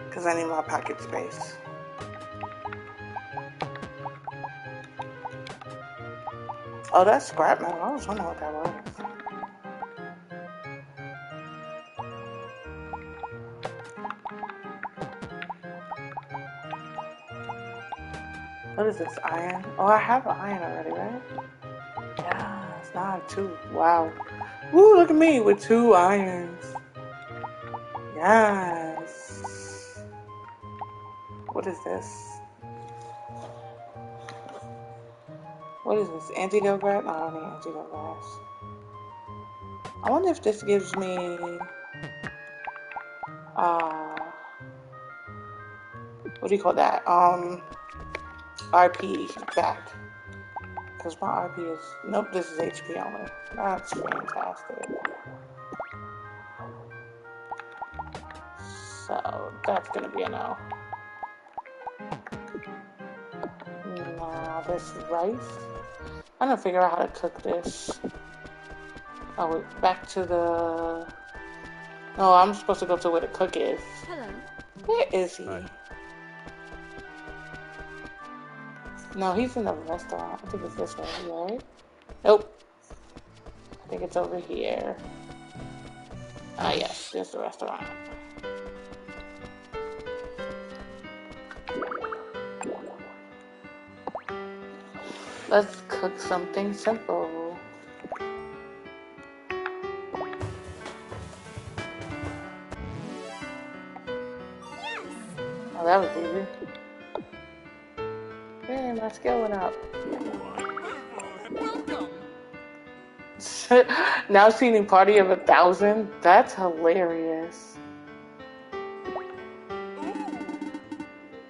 Because I need my pocket space. Oh, that's scrap metal. I was wondering what that was. What is this, iron? Oh, I have iron already, right? Yeah, it's not 2. Wow. Woo, look at me with 2 irons. Yes. What is this? What is this? Antidote grass? No, I don't need antidote grass. I wonder if this gives me... what do you call that? RP back. Because my RP is... Nope, this is HP only. That's fantastic. So, that's gonna be a no. Now, this rice. I'm gonna figure out how to cook this. Oh, wait, back to the... No, I'm supposed to go to where the cook is. Hello. Where is he? Hi. No, he's in the restaurant. I think it's this way, right? Nope. I think it's over here. Ah, yes, there's the restaurant. Let's cook something simple. Oh, that was easy. Hey, my skill went up. Now seating party of 1,000? That's hilarious.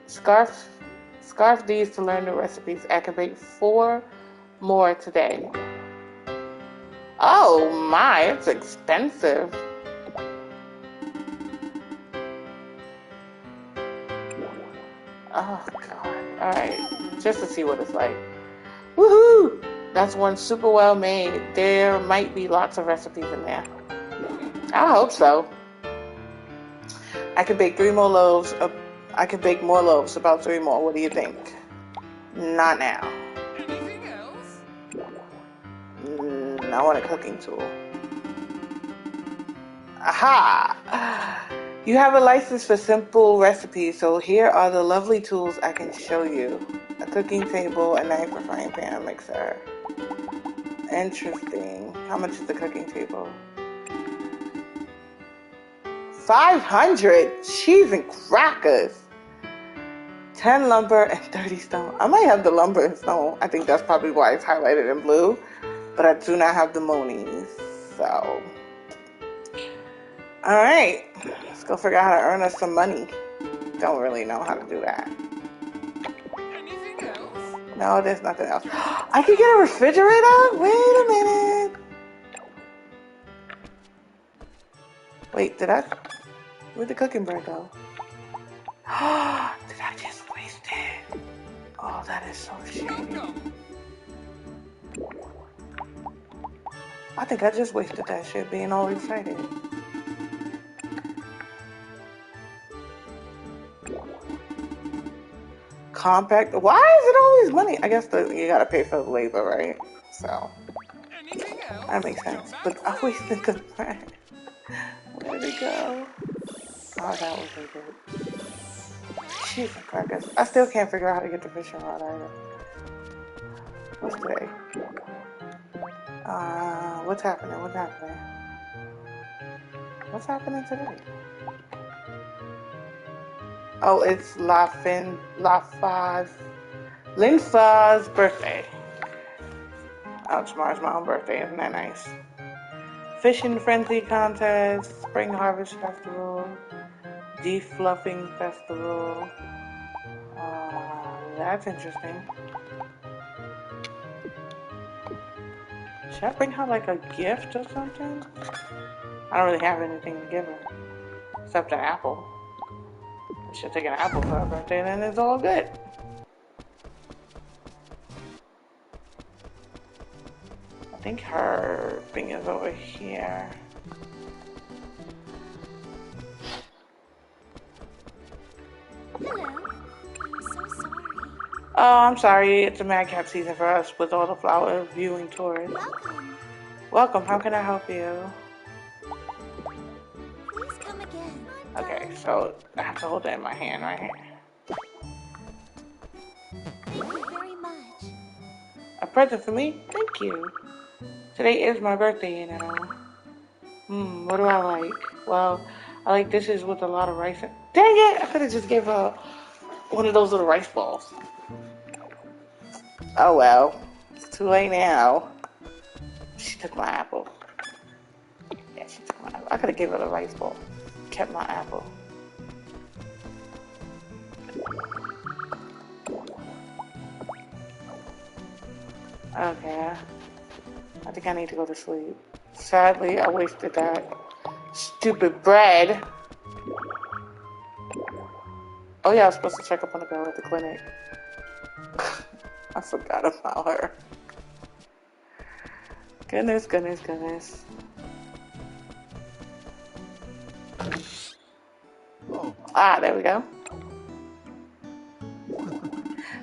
Scarf these to learn the recipes. I can bake 4 more today. Oh my, it's expensive. Oh god. Alright. Just to see what it's like. Woohoo! That's one super well made. There might be lots of recipes in there. I hope so. I could bake 3 more loaves. I could bake more loaves. About 3 more. What do you think? Not now. Anything else? I want a cooking tool. Aha! You have a license for simple recipes, so here are the lovely tools I can show you. A cooking table, a knife, a frying pan, a mixer. Interesting. How much is the cooking table? 500 cheese and crackers. 10 lumber and 30 stone. I might have the lumber and stone. I think that's probably why it's highlighted in blue. But I do not have the monies. So, alright. Let's go figure out how to earn us some money. Don't really know how to do that. Anything else? No, there's nothing else. I could get a refrigerator? Wait a minute. Wait, where'd the cooking bread go? Did I just waste it? Oh, that is so shady. I think I just wasted that shit being all excited. Compact. Why is it always money? I guess you gotta pay for the labor, right? So that makes sense. But I wasted the bread. Where'd it go? Oh, that was really good. Cheese and crackers. I still can't figure out how to get the fishing rod either. What's today? What's happening? What's happening? What's happening today? Oh, it's Linfa's birthday. Oh, tomorrow's my own birthday. Isn't that nice? Fishing Frenzy Contest, Spring Harvest Festival, Defluffing Festival. That's interesting. Should I bring her like a gift or something? I don't really have anything to give her. Except an apple. I should take an apple for her birthday and then it's all good. I think her thing is over here. Hello. I'm so sorry. Oh, I'm sorry. It's a madcap season for us with all the flower viewing tours. Welcome. Welcome. How can I help you? Please come again. Okay, so I have to hold it in my hand right here. Thank you very much. A present for me? Thank you. Today is my birthday, you know. What do I like? Well, I like dishes with a lot of rice. Dang it! I could have just gave her one of those little rice balls. Oh well. It's too late now. She took my apple. Yeah, she took my apple. I could have given her the rice ball. Kept my apple. Okay. I think I need to go to sleep. Sadly, I wasted that stupid bread. Oh yeah, I was supposed to check up on the girl at the clinic. I forgot about her. Goodness, goodness, goodness. Ah, there we go.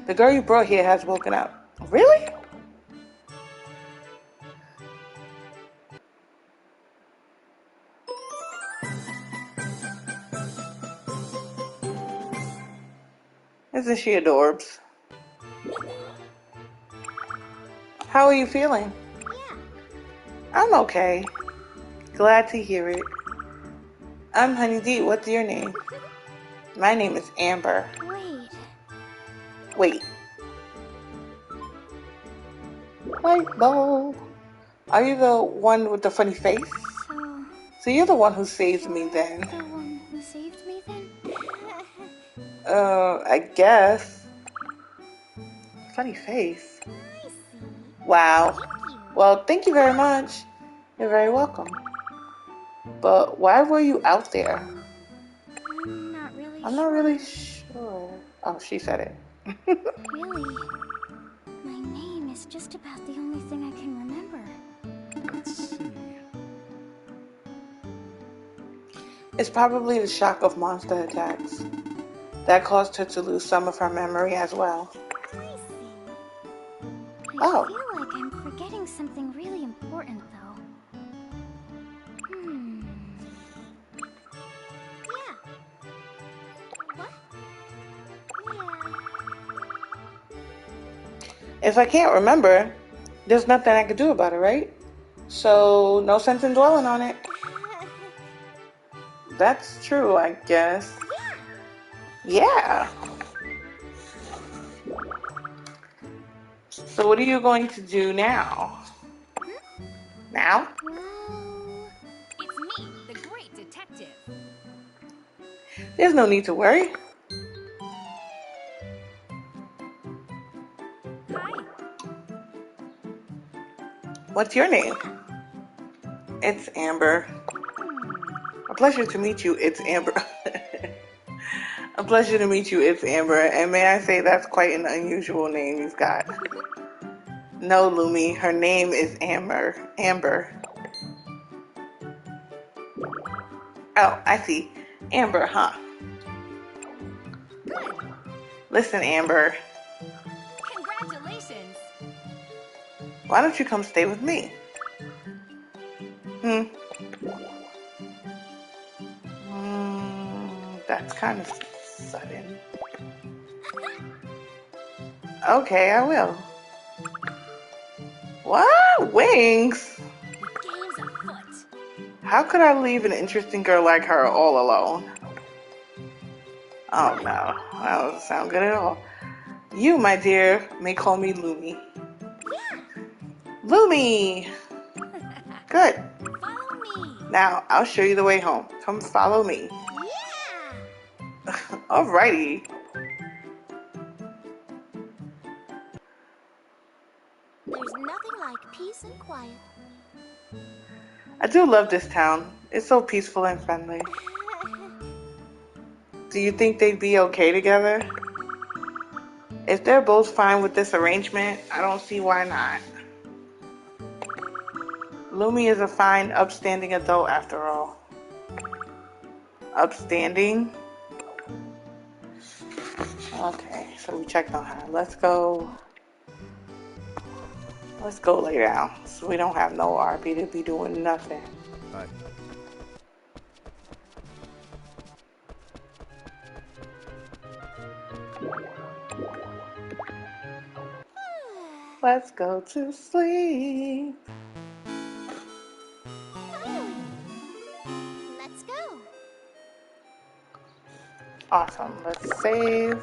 The girl you brought here has woken up. Really? Isn't she adorbs? How are you feeling? Yeah. I'm okay. Glad to hear it. I'm Honey D. What's your name? My name is Amber. Wait. Wait. Light bulb. Are you the one with the funny face? So you're the one who saved me then. The one who saved me then? I guess. Funny face. I see. Wow. Thank you. Well, thank you very much. You're very welcome. But why were you out there? I'm not really sure. Oh, she said it. Really? My name is just about the only thing I can remember. Let's see. It's probably the shock of monster attacks. That caused her to lose some of her memory as well. I see. Oh. I feel like I'm forgetting something really important, though. Yeah. If I can't remember, there's nothing I could do about it, right? So, no sense in dwelling on it. That's true, I guess. Yeah. So what are you going to do now? Now? Well, It's me, the great detective. There's no need to worry. Hi. What's your name? It's Amber. A pleasure to meet you. It's Amber. A pleasure to meet you. It's Amber. And may I say that's quite an unusual name you've got. No, Lumi. Her name is Amber. Amber. Oh, I see. Amber, huh? Good. Listen, Amber. Congratulations. Why don't you come stay with me? That's kind of sudden. Okay, I will. What? Wings? The game's afoot. How could I leave an interesting girl like her all alone? Oh no, that doesn't sound good at all. You, my dear, may call me Lumi. Lumi! Good. Follow me. Now, I'll show you the way home. Come follow me. yeah. Alrighty. There's nothing like peace and quiet. I do love this town. It's so peaceful and friendly. Do you think they'd be okay together? If they're both fine with this arrangement, I don't see why not. Lumi is a fine, upstanding adult after all. Upstanding? Okay, so we checked on her. Let's go lay down. So we don't have no RP to be doing nothing. Hi. Let's go to sleep. Let's go. Awesome. Let's save.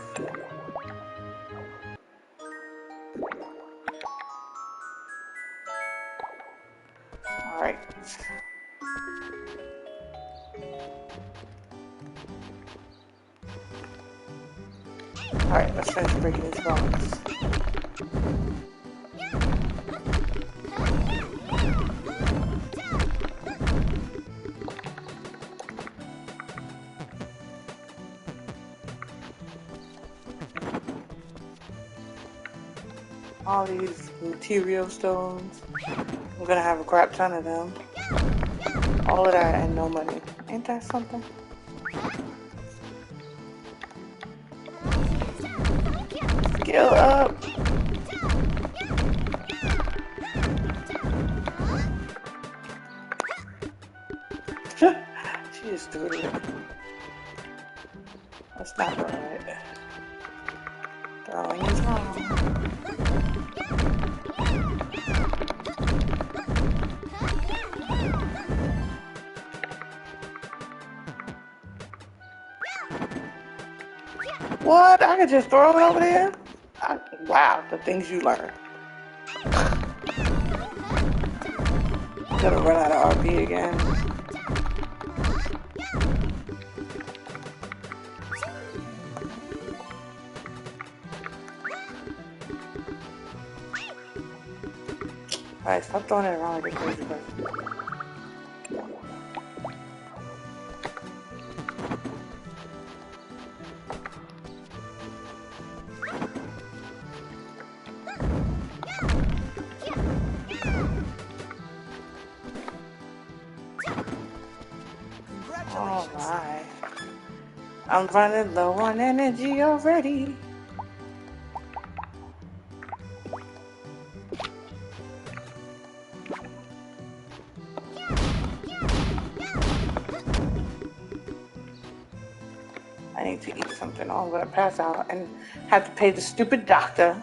Alright. Alright, let's finish breaking these bones. All these material stones. We're gonna have a crap ton of them. All of that and no money. Ain't that something? Skill up! She just threw it. That's not right. Throwing is wrong. What? I could just throw it over there? Wow, the things you learn. Gonna run out of RP again. Alright, stop throwing it around like a crazy person. Oh my. I'm running low on energy already. I need to eat something or I'm gonna pass out and have to pay the stupid doctor.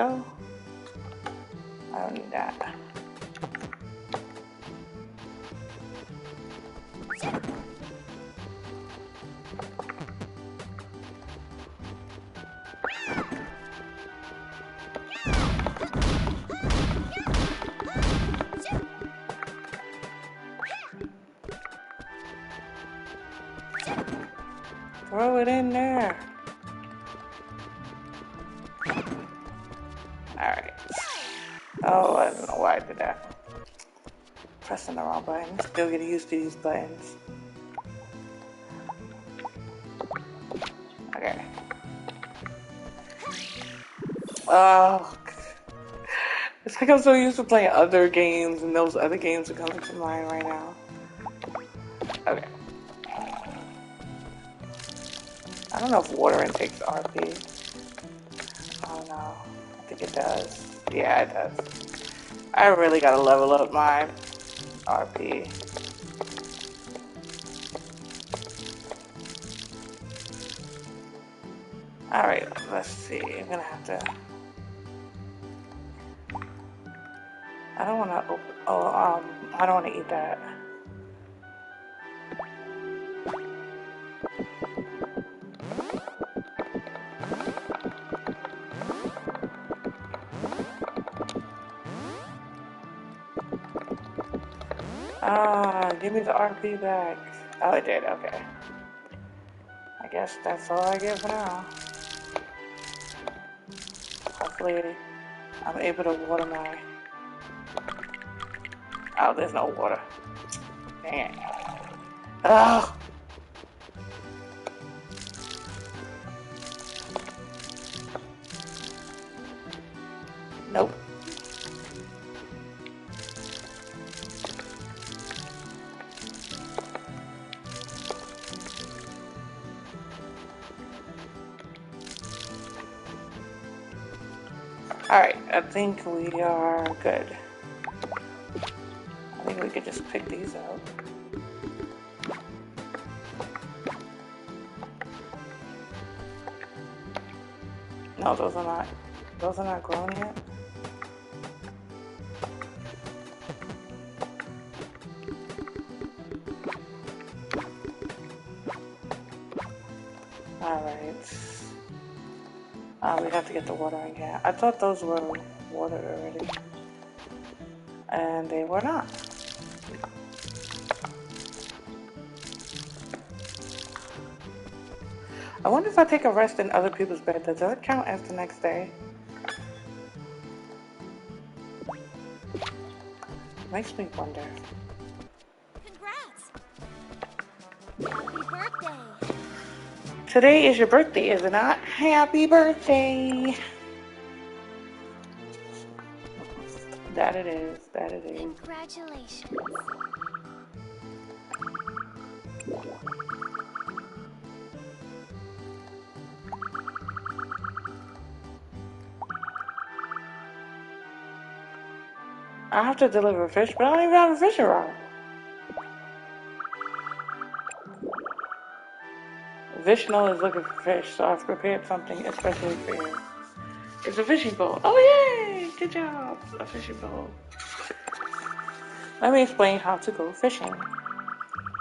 go. I don't need that. Throw it in there. Alright. Oh, I don't know why I did that. Pressing the wrong button. Still getting used to these buttons. Okay. Oh, it's like I'm so used to playing other games, and those other games are coming to mind right now. Okay. I don't know if watering takes RP. I don't know. I think it does. Yeah, it does. I really gotta level up my RP. Alright, let's see. I'm gonna have to... I don't wanna open... Oh, I don't wanna eat that. Give me the RP back. Oh, it did, okay. I guess that's all I get for now. Hopefully I'm able to water my... Oh, there's no water. Dang. Oh! Nope. Alright, I think we are good. I think we could just pick these out. No, those are not grown yet. Alright. We have to get the water again. I thought those were watered already. And they were not. I wonder if I take a rest in other people's bed, does that count as the next day? Makes me wonder. Congrats! Happy birthday! Today is your birthday, is it not? Happy birthday! That it is, that it is. Congratulations. I have to deliver fish, but I don't even have a fishing rod. Vishnu is looking for fish, so I've prepared something especially for you. It's a fishing pole. Oh yay! Good job! A fishing pole. Let me explain how to go fishing.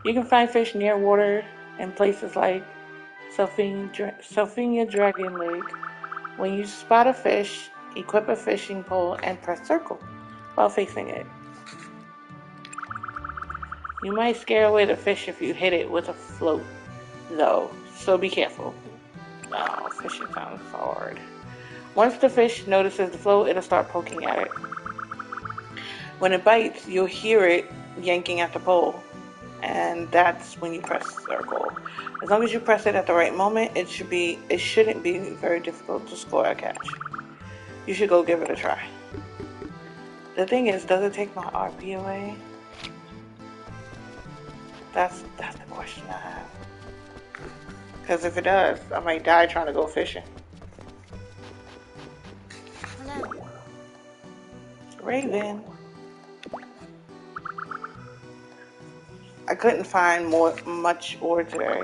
You can find fish near water in places like Sylphania Dragon Lake. When you spot a fish, equip a fishing pole and press circle while facing it. You might scare away the fish if you hit it with a float, though, so be careful. Oh, fishing sounds hard. Once the fish notices the float, it'll start poking at it. When it bites, you'll hear it yanking at the pole, and that's when you press circle. As long as you press it at the right moment, it shouldn't be very difficult to score a catch. You should go give it a try. The thing is, does it take my RP away? That's the question I have. Because if it does, I might die trying to go fishing. Hello. Raven. I couldn't find much ore today,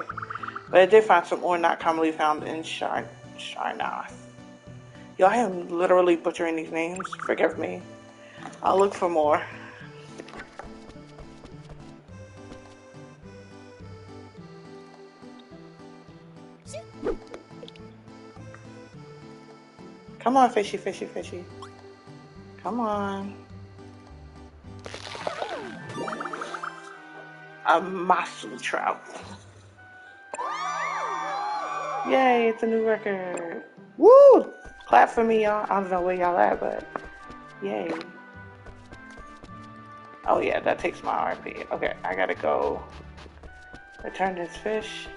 but I did find some ore not commonly found in Sharnath. Yo, I am literally butchering these names. Forgive me. I'll look for more. Come on, fishy, fishy, fishy. Come on. A masu trout. Yay, it's a new record. Woo! Clap for me, y'all. I don't know where y'all at, but yay. Oh yeah, that takes my RP. Okay, I gotta go return this fish.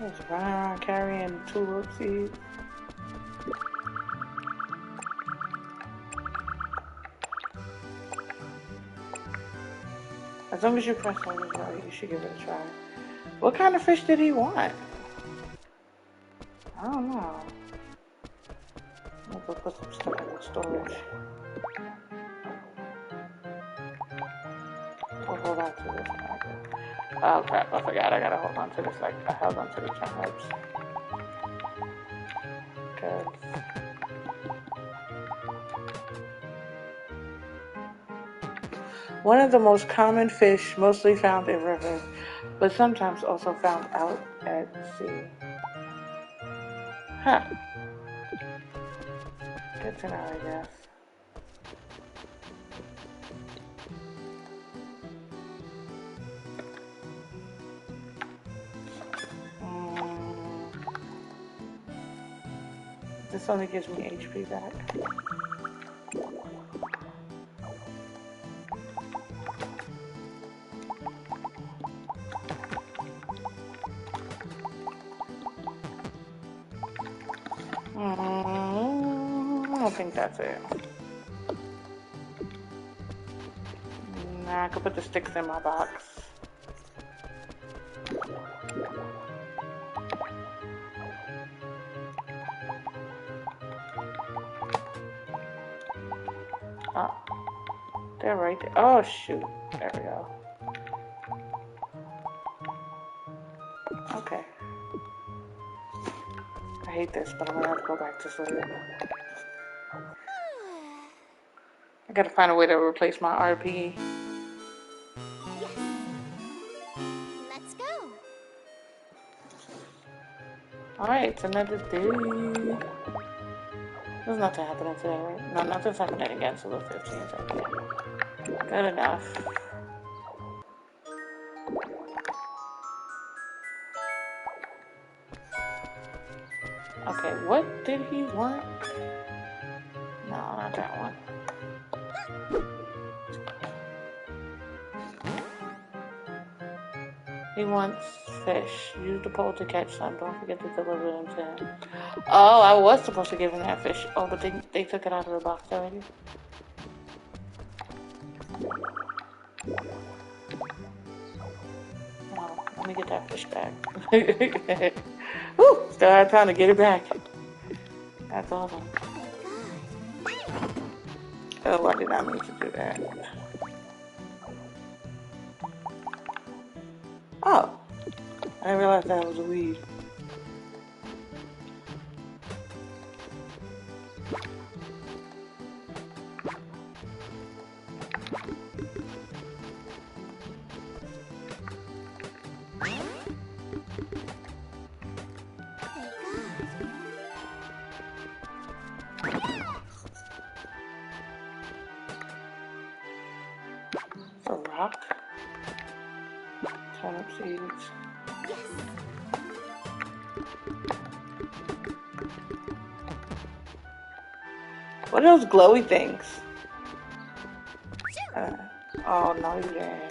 Just running around carrying tulip seeds. As long as you press on it, you should give it a try. What kind of fish did he want? I don't know. I'm gonna put some stuff in the storage. We'll hold on to this. Oh crap, I forgot. I gotta hold on to this like I held on to the turnips. Cause one of the most common fish, mostly found in rivers, but sometimes also found out at sea. Huh. Good to know, I guess. This only gives me HP back. I don't think that's it. Nah, I could put the sticks in my box. Oh, they're right there. Oh shoot, there we go. Okay. I hate this, but I'm gonna have to go back to sleep. I gotta find a way to replace my RP. Yes. Let's go. Alright, it's another day. There's nothing happening today, right? No, nothing's happening again till the 15th. Okay. Good enough. Okay, what did he want? No, not that one. He wants fish. Use the pole to catch some. Don't forget to deliver them to him. Oh, I was supposed to give him that fish. Oh, but they took it out of the box already. Oh, let me get that fish back. Woo! Still had time to get it back. That's awesome. Oh, I did not mean to do that. Oh, I didn't realize that was a weed. A rock. Turnip seeds. What are those glowy things? Oh no, you didn't.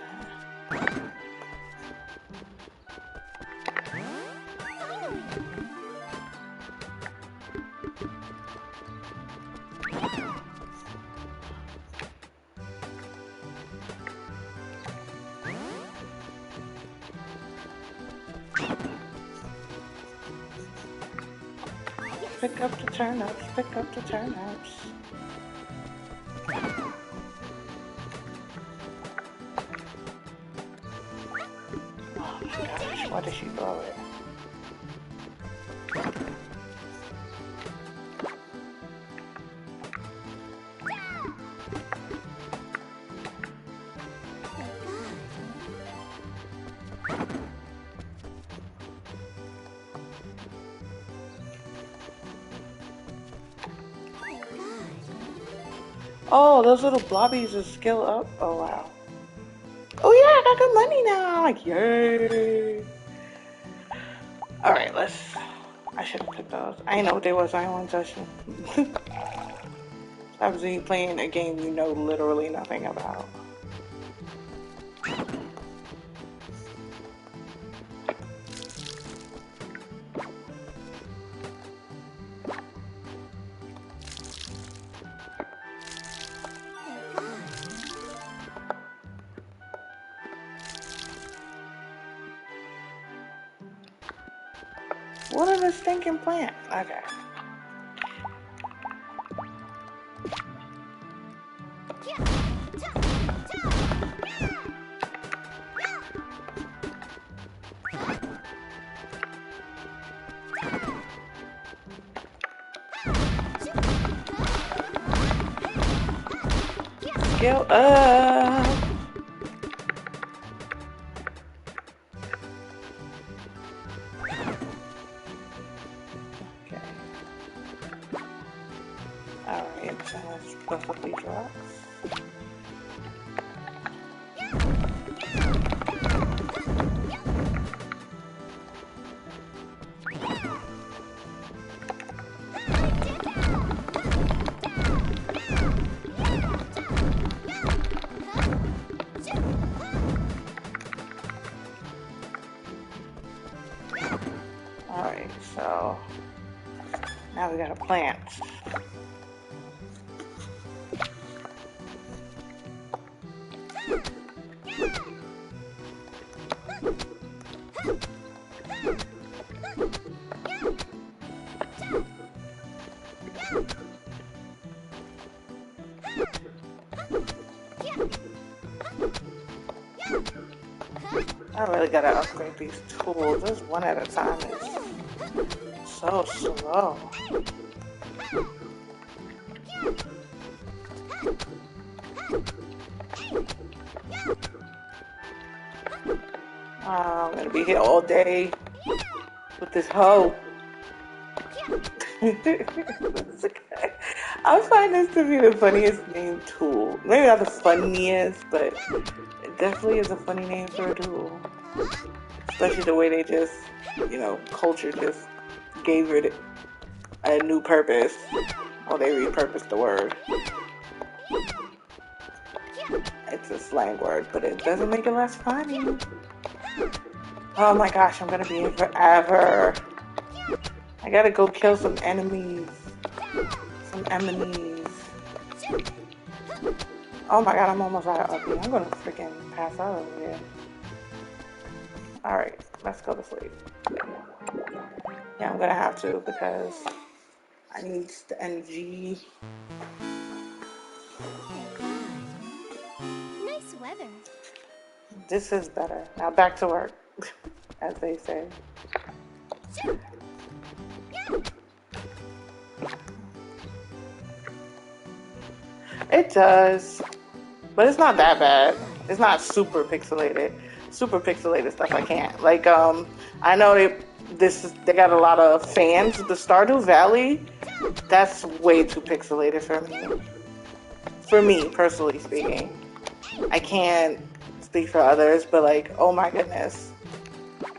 Pick up the turnips, pick up the turnips. Oh, those little blobbies are skill up. Oh wow. Oh yeah, I got good money now. Like yay. All right, let's. I should have picked those. I didn't know what they was. I didn't want to touch them. Happens when you playing a game you know literally nothing about. What are the stinking plants? Okay. Skill up. Okay. Alright, so let's plus up these rocks. Alright, so now we got a plant. I really gotta upgrade these tools. Just one at a time is so slow. I'm gonna be here all day with this hoe. I find this to be the funniest name tool. Maybe not the funniest, but it definitely is a funny name for a tool. Especially the way they just, culture just gave it a new purpose. Well, they repurposed the word. It's a slang word, but it doesn't make it less funny. Oh my gosh, I'm gonna be here forever. I gotta go kill some enemies. Some enemies. Oh my god, I'm almost out of uppy. I'm gonna freaking pass out over here. Alright, let's go to sleep. Yeah, I'm gonna have to because I need the energy. Nice weather. This is better. Now back to work, as they say. It does, but it's not that bad. It's not super pixelated. Super pixelated stuff I can't. Like, I know they got a lot of fans. The Stardew Valley, that's way too pixelated for me. For me, personally speaking. I can't speak for others, but like, oh my goodness.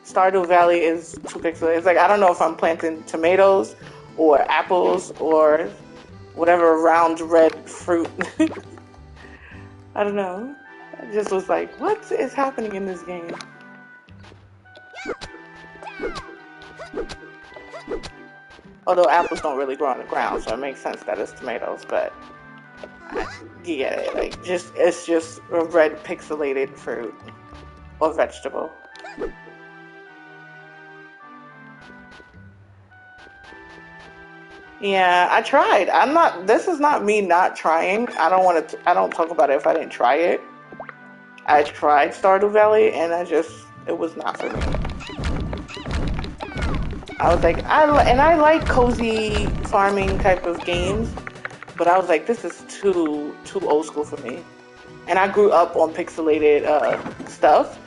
Stardew Valley is too pixelated. It's like, I don't know if I'm planting tomatoes or apples or whatever round red fruit. I don't know. I just was like, what is happening in this game? Although apples don't really grow on the ground, so it makes sense that it's tomatoes, but you get it. Like, it's just a red pixelated fruit or vegetable. Yeah, I tried. This is not me not trying. I don't talk about it if I didn't try it. I tried Stardew Valley and it was not for me. I was like, I like cozy farming type of games, but I was like, this is too old school for me. And I grew up on pixelated stuff,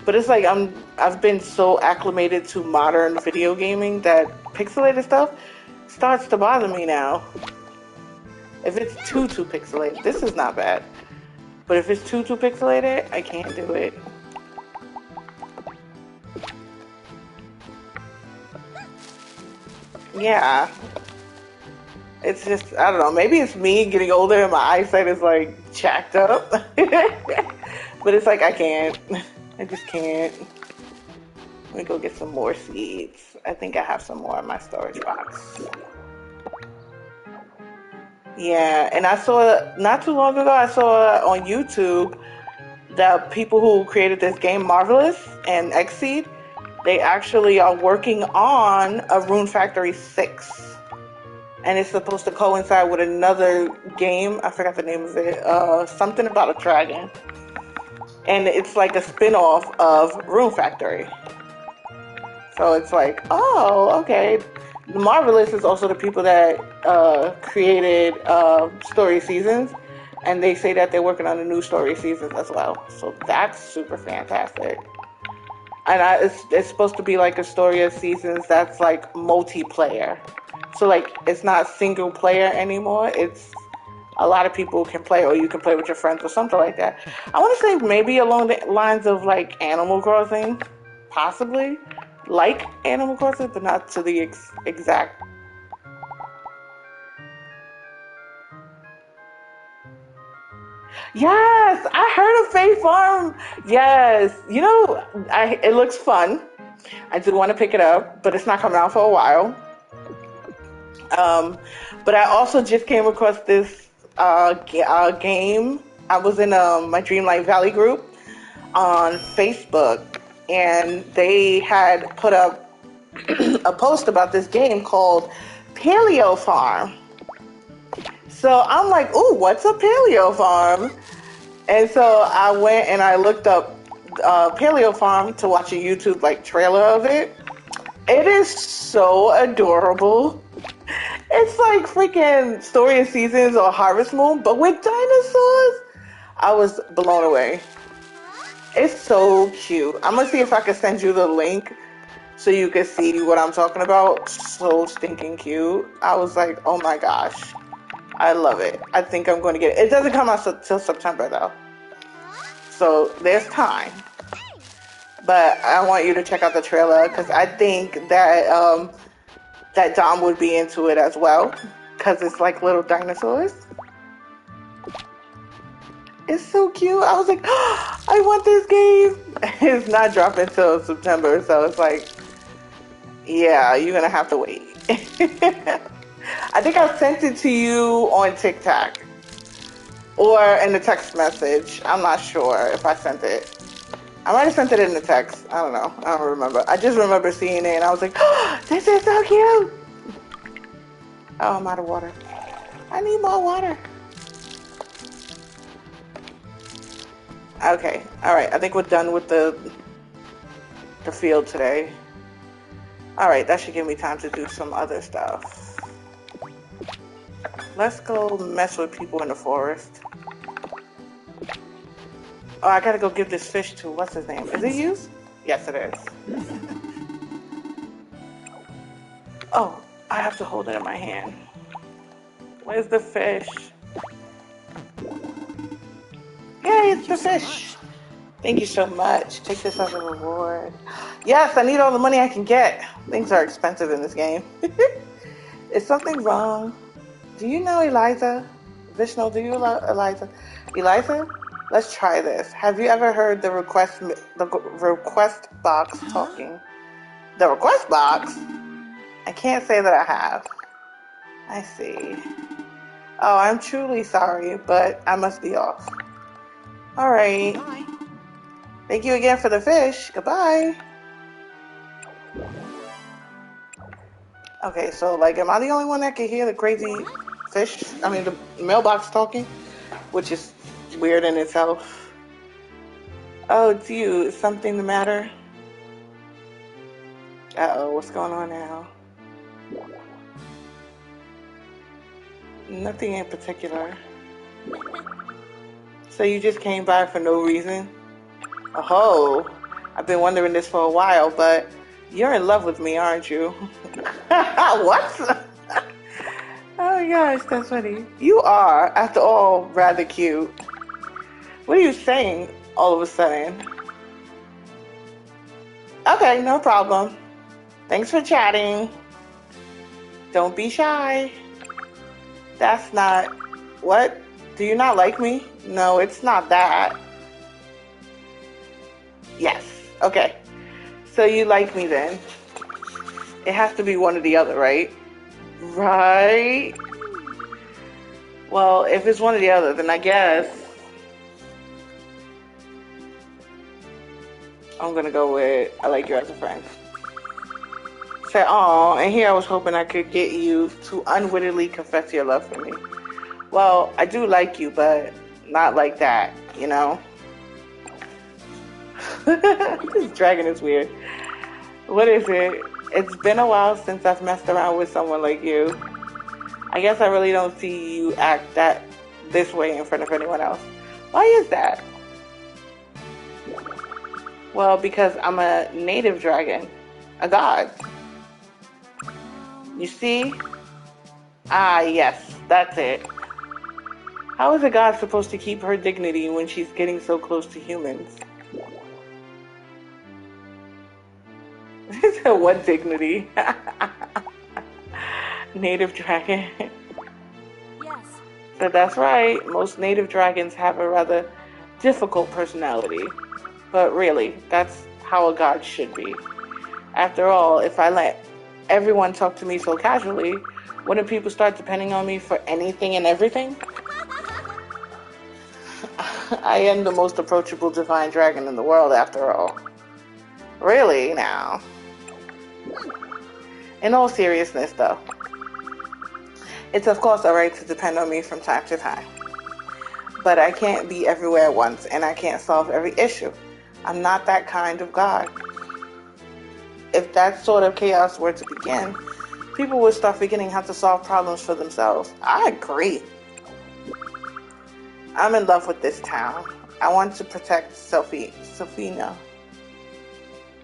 but it's like I've been so acclimated to modern video gaming that pixelated stuff starts to bother me now. If it's too pixelated, this is not bad. But if it's too pixelated, I can't do it. Yeah. It's just, I don't know, maybe it's me getting older and my eyesight is like jacked up. But it's like I can't. I just can't. Let me go get some more seeds. I think I have some more in my storage box. Yeah, and I saw, not too long ago, I saw on YouTube that people who created this game, Marvelous and Xseed, they actually are working on a Rune Factory 6. And it's supposed to coincide with another game. I forgot the name of it. Something about a dragon. And it's like a spin-off of Rune Factory. So it's like, oh, okay. Marvelous is also the people that created Story Seasons. And they say that they're working on the new Story Seasons as well. So that's super fantastic. And it's supposed to be like a Story of Seasons that's like multiplayer. So like it's not single player anymore. It's a lot of people can play, or you can play with your friends or something like that. I want to say maybe along the lines of like Animal Crossing, possibly like Animal Crossing, but not to the exact. Yes, I heard of Fae Farm. Yes, you know, it looks fun. I did want to pick it up, but it's not coming out for a while. But I also just came across this game. I was in my Dreamlight Valley group on Facebook, and they had put up a post about this game called Paleo Farm. So I'm like, ooh, what's a Paleo Farm? And so I went and I looked up Paleo Farm to watch a YouTube like trailer of it. It is so adorable. It's like freaking Story of Seasons or Harvest Moon, but with dinosaurs. I was blown away. It's so cute. I'm gonna see if I can send you the link so you can see what I'm talking about. So stinking cute. I was like, oh my gosh. I love it. I think I'm going to get it. It doesn't come out till September though. So there's time. But I want you to check out the trailer because I think that that Dom would be into it as well because it's like little dinosaurs. It's so cute. I was like, oh, I want this game. It's not dropping till September, so it's like, yeah, you're gonna have to wait. I think I sent it to you on TikTok or in the text message. I'm not sure if I sent it. I might have sent it in the text. I don't know. I don't remember. I just remember seeing it and I was like, oh, this is so cute. Oh, I'm out of water. I need more water. Okay. All right. I think we're done with the field today. All right. That should give me time to do some other stuff. Let's go mess with people in the forest. Oh, I gotta go give this fish to, what's his name? Is it you? Yes, it is. Oh, I have to hold it in my hand. Where's the fish? Yay, it's the fish. Thank you so much. Take this as a reward. Yes, I need all the money I can get. Things are expensive in this game. Is something wrong? Do you know Eliza? Vishnu, do you know Eliza? Eliza? Let's try this. Have you ever heard the request box talking? The request box? I can't say that I have. I see. Oh, I'm truly sorry, but I must be off. All right. Bye. Thank you again for the fish. Goodbye. Okay, so like, am I the only one that can hear the crazy fish? I mean, the mailbox talking, which is weird in itself. Oh, it's you. Is something the matter? Uh-oh, what's going on now? Nothing in particular. So you just came by for no reason? Oh, I've been wondering this for a while, but you're in love with me, aren't you? What? my gosh, that's funny. You are, after all, rather cute. What are you saying all of a sudden? Okay, no problem. Thanks for chatting. Don't be shy. That's not... What? Do you not like me? No, it's not that. Yes. Okay. So you like me then. It has to be one or the other, right? Right? Well, if it's one or the other, then I guess I'm gonna go with I like you as a friend. Say, aw, and here I was hoping I could get you to unwittingly confess your love for me. Well, I do like you, but not like that, you know? This dragon is weird. What is it? It's been a while since I've messed around with someone like you. I guess I really don't see you act this way in front of anyone else. Why is that? Well, because I'm a native dragon. A god. You see? Ah, yes, that's it. How is a god supposed to keep her dignity when she's getting so close to humans? What dignity? Native dragon. Yes. But that's right, most native dragons have a rather difficult personality. But really, that's how a god should be. After all, if I let everyone talk to me so casually, wouldn't people start depending on me for anything and everything? I am the most approachable divine dragon in the world, after all. Really, now. In all seriousness, though, it's of course alright to depend on me from time to time. But I can't be everywhere at once, and I can't solve every issue. I'm not that kind of god. If that sort of chaos were to begin, people would start forgetting how to solve problems for themselves. I agree. I'm in love with this town. I want to protect Sophina.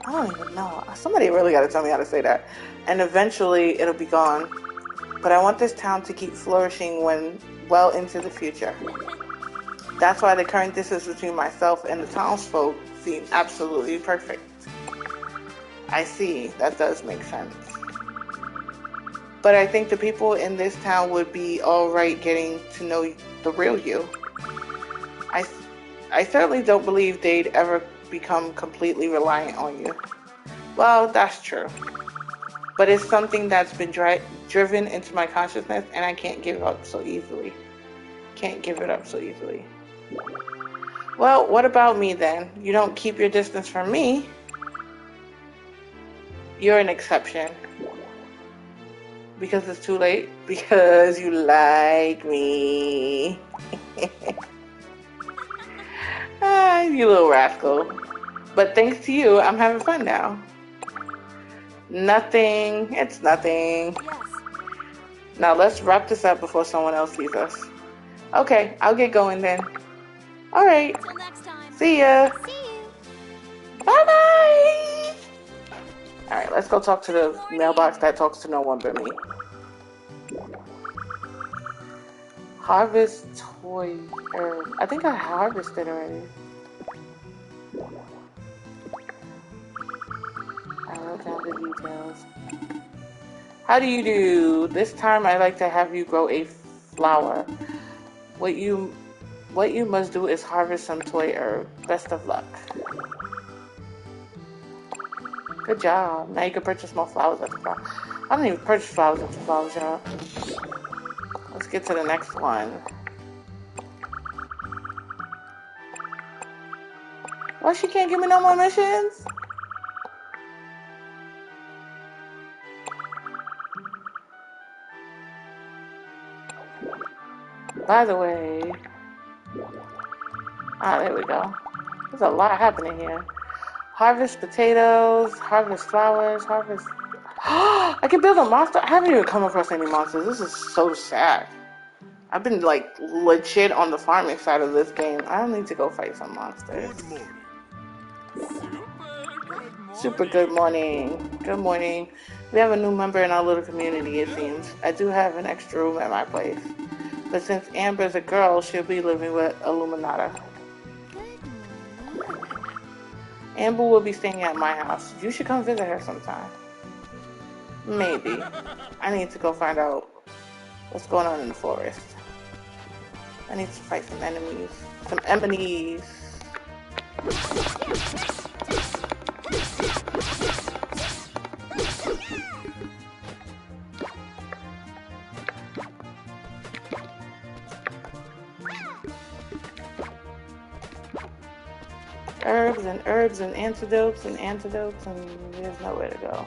I don't even know. Somebody really got to tell me how to say that. And eventually it'll be gone. But I want this town to keep flourishing well into the future. That's why the current distance between myself and the townsfolk seems absolutely perfect. I see. That does make sense. But I think the people in this town would be alright getting to know the real you. I certainly don't believe they'd ever become completely reliant on you. Well, that's true. But it's something that's been driven into my consciousness, and I can't give it up so easily. Can't give it up so easily. Well, what about me then? You don't keep your distance from me. You're an exception. Because it's too late? Because you like me. Ah, you little rascal. But thanks to you, I'm having fun now. Nothing. It's nothing. Yes. Now let's wrap this up before someone else sees us. Okay, I'll get going then. Alright. Till next time. See ya. See you. Bye-bye. Alright, let's go talk to the mailbox that talks to no one but me. Harvest toy herb. I think I harvested already. I wrote down the details. How do you do? This time I'd like to have you grow a flower. What you must do is harvest some toy herb. Best of luck. Good job. Now you can purchase more flowers at the flower. I don't even purchase flowers at the flower shop. Let's get to the next one. What, she can't give me no more missions? By the way... Ah, there we go. There's a lot happening here. Harvest potatoes, harvest flowers, harvest... I can build a monster? I haven't even come across any monsters. This is so sad. I've been, like, legit on the farming side of this game. I don't need to go fight some monsters. Good morning. Super good morning. Good morning. We have a new member in our little community, it seems. I do have an extra room at my place. But since Amber's a girl, she'll be living with Illuminata. Amber will be staying at my house. You should come visit her sometime. Maybe. I need to go find out what's going on in the forest. I need to fight some enemies. Some enemies. Herbs and antidotes and there's nowhere to go.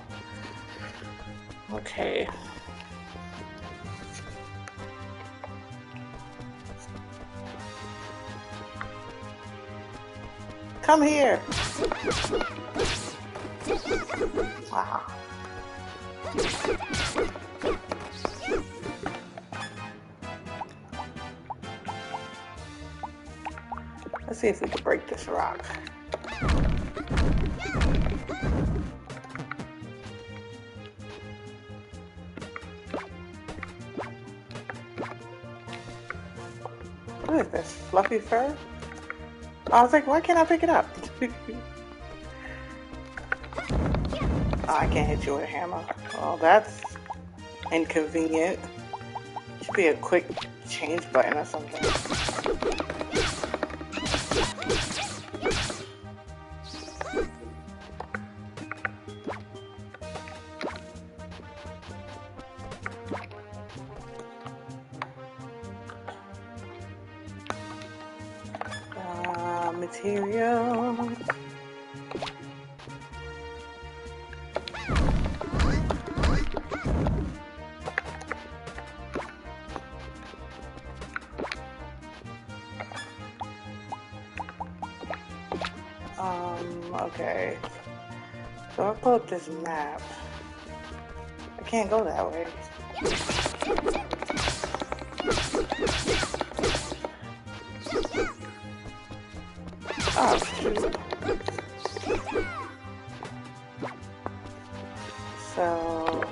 Okay. Come here. Wow. Let's see if we can break this rock. What is this? Fluffy fur? I was like, why can't I pick it up? Oh, I can't hit you with a hammer. Oh, that's inconvenient. Should be a quick change button or something. Materials. Okay. So I'll pull up this map. I can't go that way. Oh, shoot. So...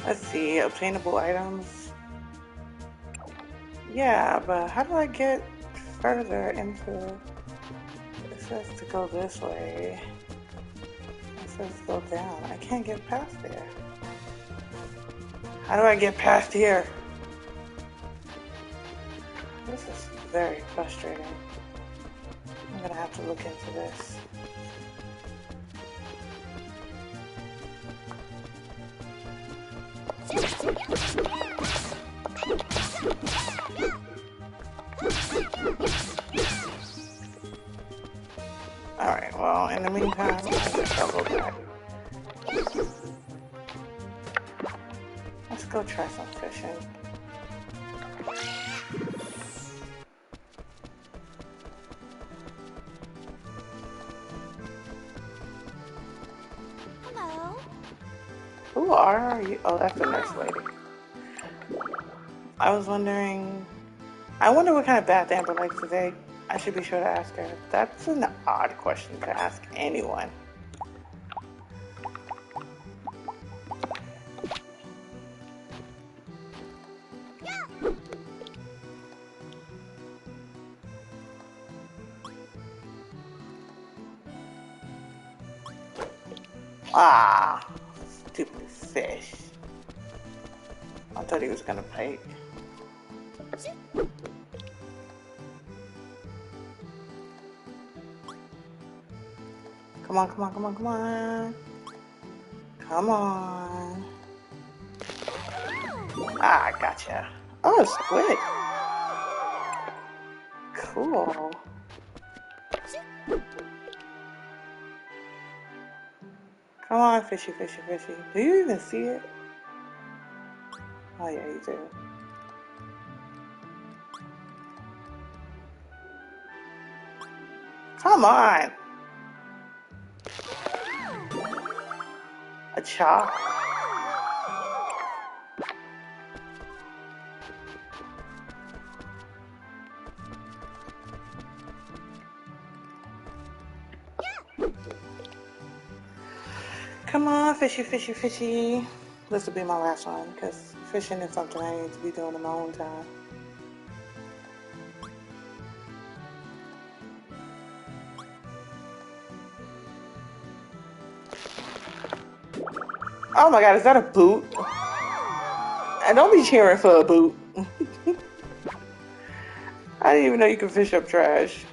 let's see, obtainable items. Yeah, but how do I get further into... It says to go this way. It says to go down. I can't get past there. How do I get past here? This is very frustrating. I'm gonna have to look into this. Alright, well, in the meantime, I guess I'll go back. Let's go try some fishing. Hello. Who are you? Oh, that's the nurse lady. I was wondering... I wonder what kind of bath Amber likes to take. I should be sure to ask her. That's an odd question to ask anyone. Ah, stupid fish. I thought he was gonna bite. Come on, come on, come on, come on. Come on. Ah, gotcha. Oh, squid. Cool. Come on, fishy, fishy, fishy. Do you even see it? Oh, yeah, you do. Come on. A chop. Come on, fishy, fishy, fishy. This will be my last one, because fishing is something I need to be doing in my own time. Oh my god, is that a boot? And don't be cheering for a boot. I didn't even know you could fish up trash.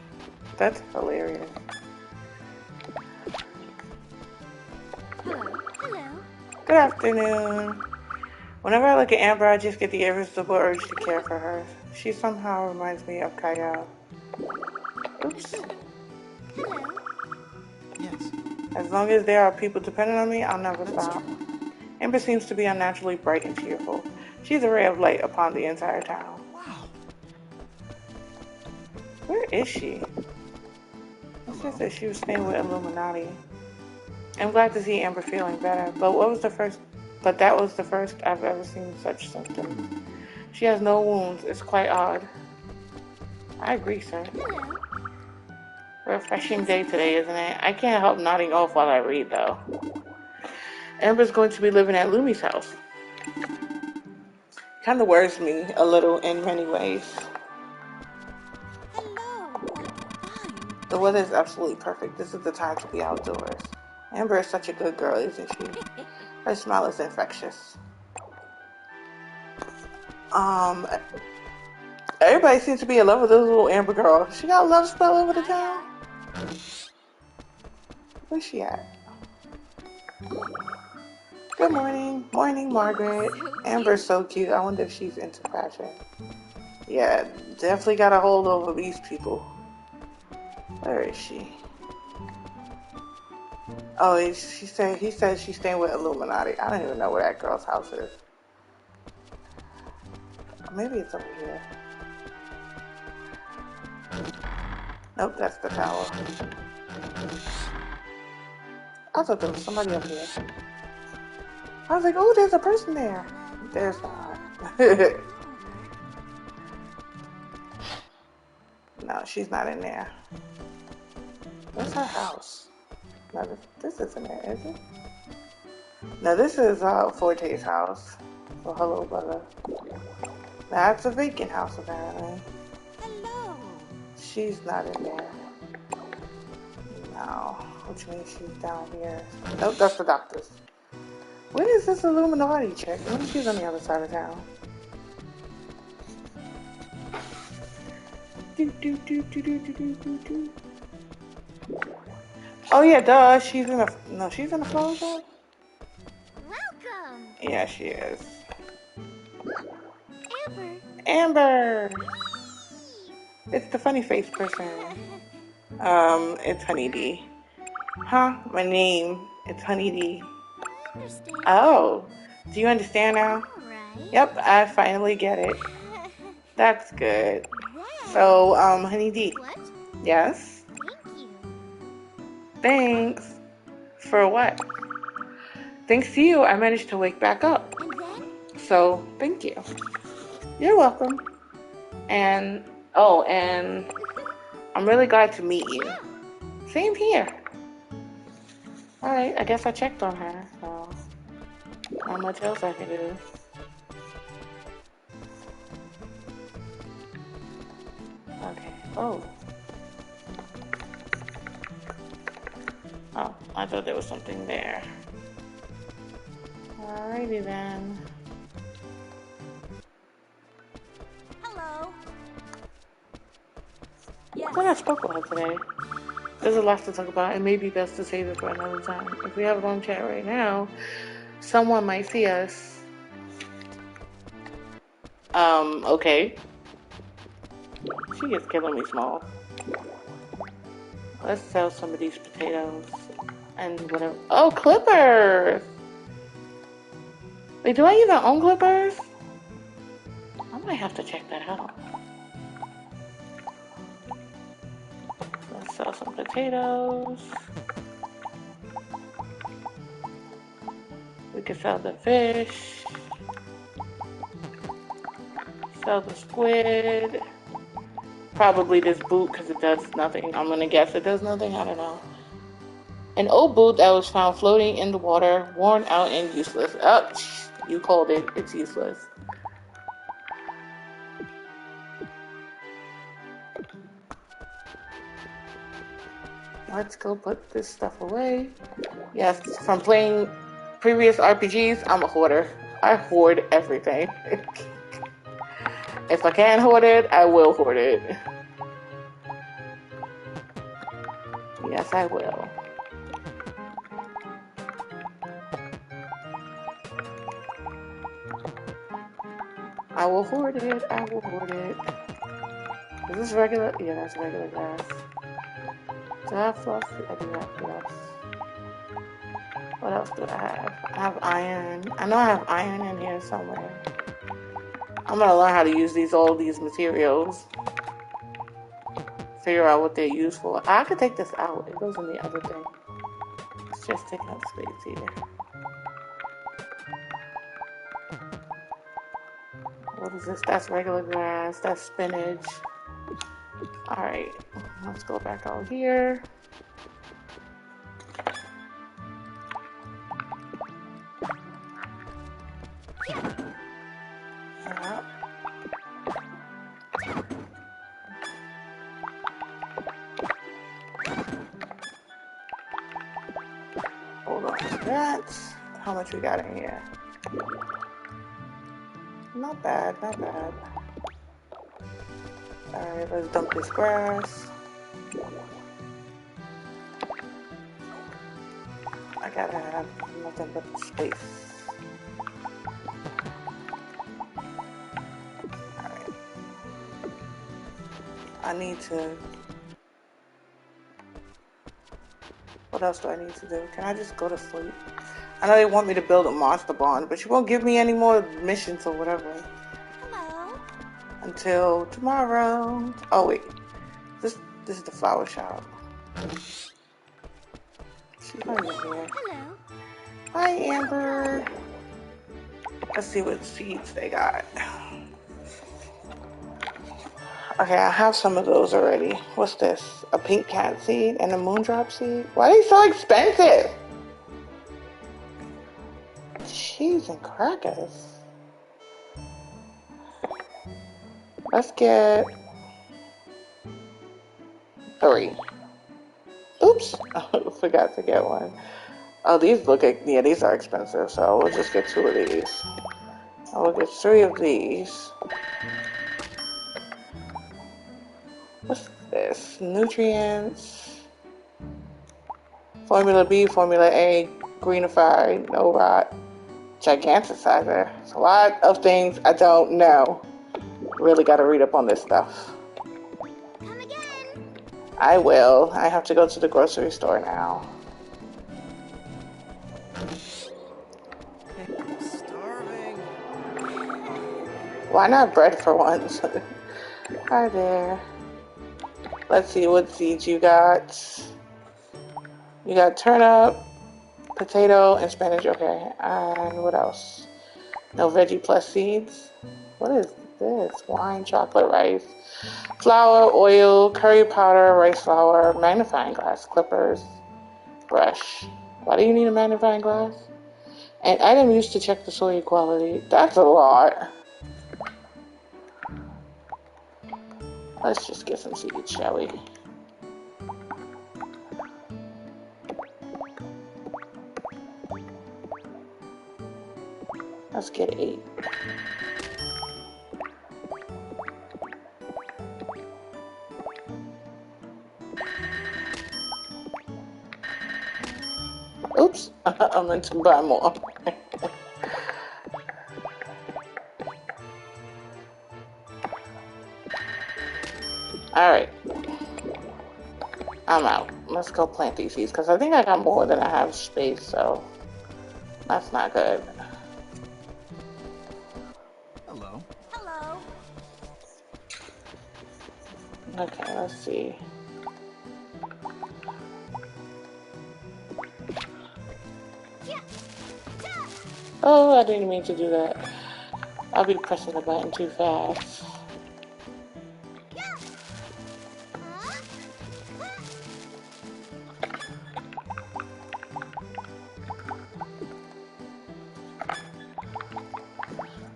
That's hilarious. Hello. Good afternoon. Whenever I look at Amber, I just get the irresistible urge to care for her. She somehow reminds me of Kyle. Oops. Hello. Yes. As long as there are people dependent on me, I'll never That's stop. true. Amber seems to be unnaturally bright and cheerful. She's a ray of light upon the entire town. Wow. Where is she? It says that she was staying with Illuminati. I'm glad to see Amber feeling better, but that was the first I've ever seen such symptoms. She has no wounds. It's quite odd. I agree, sir. Hello. Refreshing day today, isn't it? I can't help nodding off while I read, though. Amber's going to be living at Lumi's house. Kind of worries me a little in many ways. Hello. Fine. The weather is absolutely perfect. This is the time to be outdoors. Amber is such a good girl, isn't she? Her smile is infectious. Everybody seems to be in love with this little Amber girl. She got a love spell over the town? Where's she at? Good morning. Morning, Margaret. Amber's so cute. I wonder if she's into fashion. Yeah, definitely got a hold over these people. Where is she? Oh, he said she's staying with Illuminati. I don't even know where that girl's house is. Maybe it's over here. Nope, that's the tower. I thought there was somebody up here. I was like, oh, there's a person there. There's not. No, she's not in there. Where's her house? No, this isn't it, is it? No, this is Forte's house. Oh, hello, brother. That's a vacant house, apparently. Hello. She's not in there. No, which means she's down here. Nope, that's the doctor's. Where is this Illuminati chick? Maybe she's on the other side of town. Oh yeah, duh. She's in a flower shop. Welcome. Yeah, she is. Amber. Amber. It's the funny face person. It's Honeydee. Huh? My name. It's Honeydee. I understand. Oh, do you understand now? All right. Yep, I finally get it. That's good. Then. So, Honeydee. What? Yes? Thank you. Thanks. For what? Thanks to you, I managed to wake back up. And then? So, thank you. You're welcome. And I'm really glad to meet you. Same here. Alright, I guess I checked on her, so not much else I can do. Okay. Oh, I thought there was something there. Alrighty then. Hello. I thought I spoke with her today. There's a lot to talk about. It may be best to save it for another time. If we have a long chat right now, someone might see us. Okay. She is killing me small. Let's sell some of these potatoes. And whatever. Oh, clippers! Wait, do I even own clippers? I might have to check that out. Let's sell some potatoes. We can sell the fish. Sell the squid. Probably this boot because it does nothing. I'm gonna guess it does nothing. I don't know. An old boot that was found floating in the water, worn out and useless. Oh, you called it. It's useless. Let's go put this stuff away. Yes, from playing previous RPGs, I'm a hoarder. I hoard everything. If I can hoard it, I will hoard it. Yes, I will. I will hoard it. I will hoard it. Is this regular? Yeah, that's regular grass. Do I have floss? I do have floss. What else do I have? I have iron. I know I have iron in here somewhere. I'm gonna learn how to use all these materials. Figure out what they're used for. I could take this out. It goes in the other thing. It's just taking up space here. What is this? That's regular grass. That's spinach. Alright. Let's go back out here. Hold on to that. How much we got in here? Not bad, not bad. Alright, let's dump this grass. I gotta have nothing but space. Alright. I need to... What else do I need to do? Can I just go to sleep? I know they want me to build a monster barn, but you won't give me any more missions or whatever. Hello. Until tomorrow. Oh wait. This is the flower shop. She's not even here. Hello. Hi, Amber. Let's see what seeds they got. Okay, I have some of those already. What's this? A pink cat seed and a moondrop seed? Why are they so expensive? Cheese and crackers. Let's get 3. Oops, forgot to get one. Oh, these look like, yeah, these are expensive, so we'll just get 2 of these. I will get 3 of these. What's this? Nutrients. Formula B, Formula A, Greenify, No Rot, Giganticizer. It's a lot of things I don't know. Really gotta read up on this stuff. Come again. I will. I have to go to the grocery store now. I'm starving. Why not bread for once? Hi there. Let's see what seeds you got. You got turnip, potato, and spinach. Okay. And what else? No veggie plus seeds. What is this? Wine, chocolate, rice, flour, oil, curry powder, rice flour, magnifying glass, clippers, brush. Why do you need a magnifying glass? An item used to check the soil quality. That's a lot. Let's just get some seeds, shall we? Let's get 8. Oops, I meant to buy more. Alright. I'm out. Let's go plant these seeds, because I think I got more than I have space, so that's not good. Hello. Hello. Okay, let's see. Oh, I didn't mean to do that. I'll be pressing the button too fast.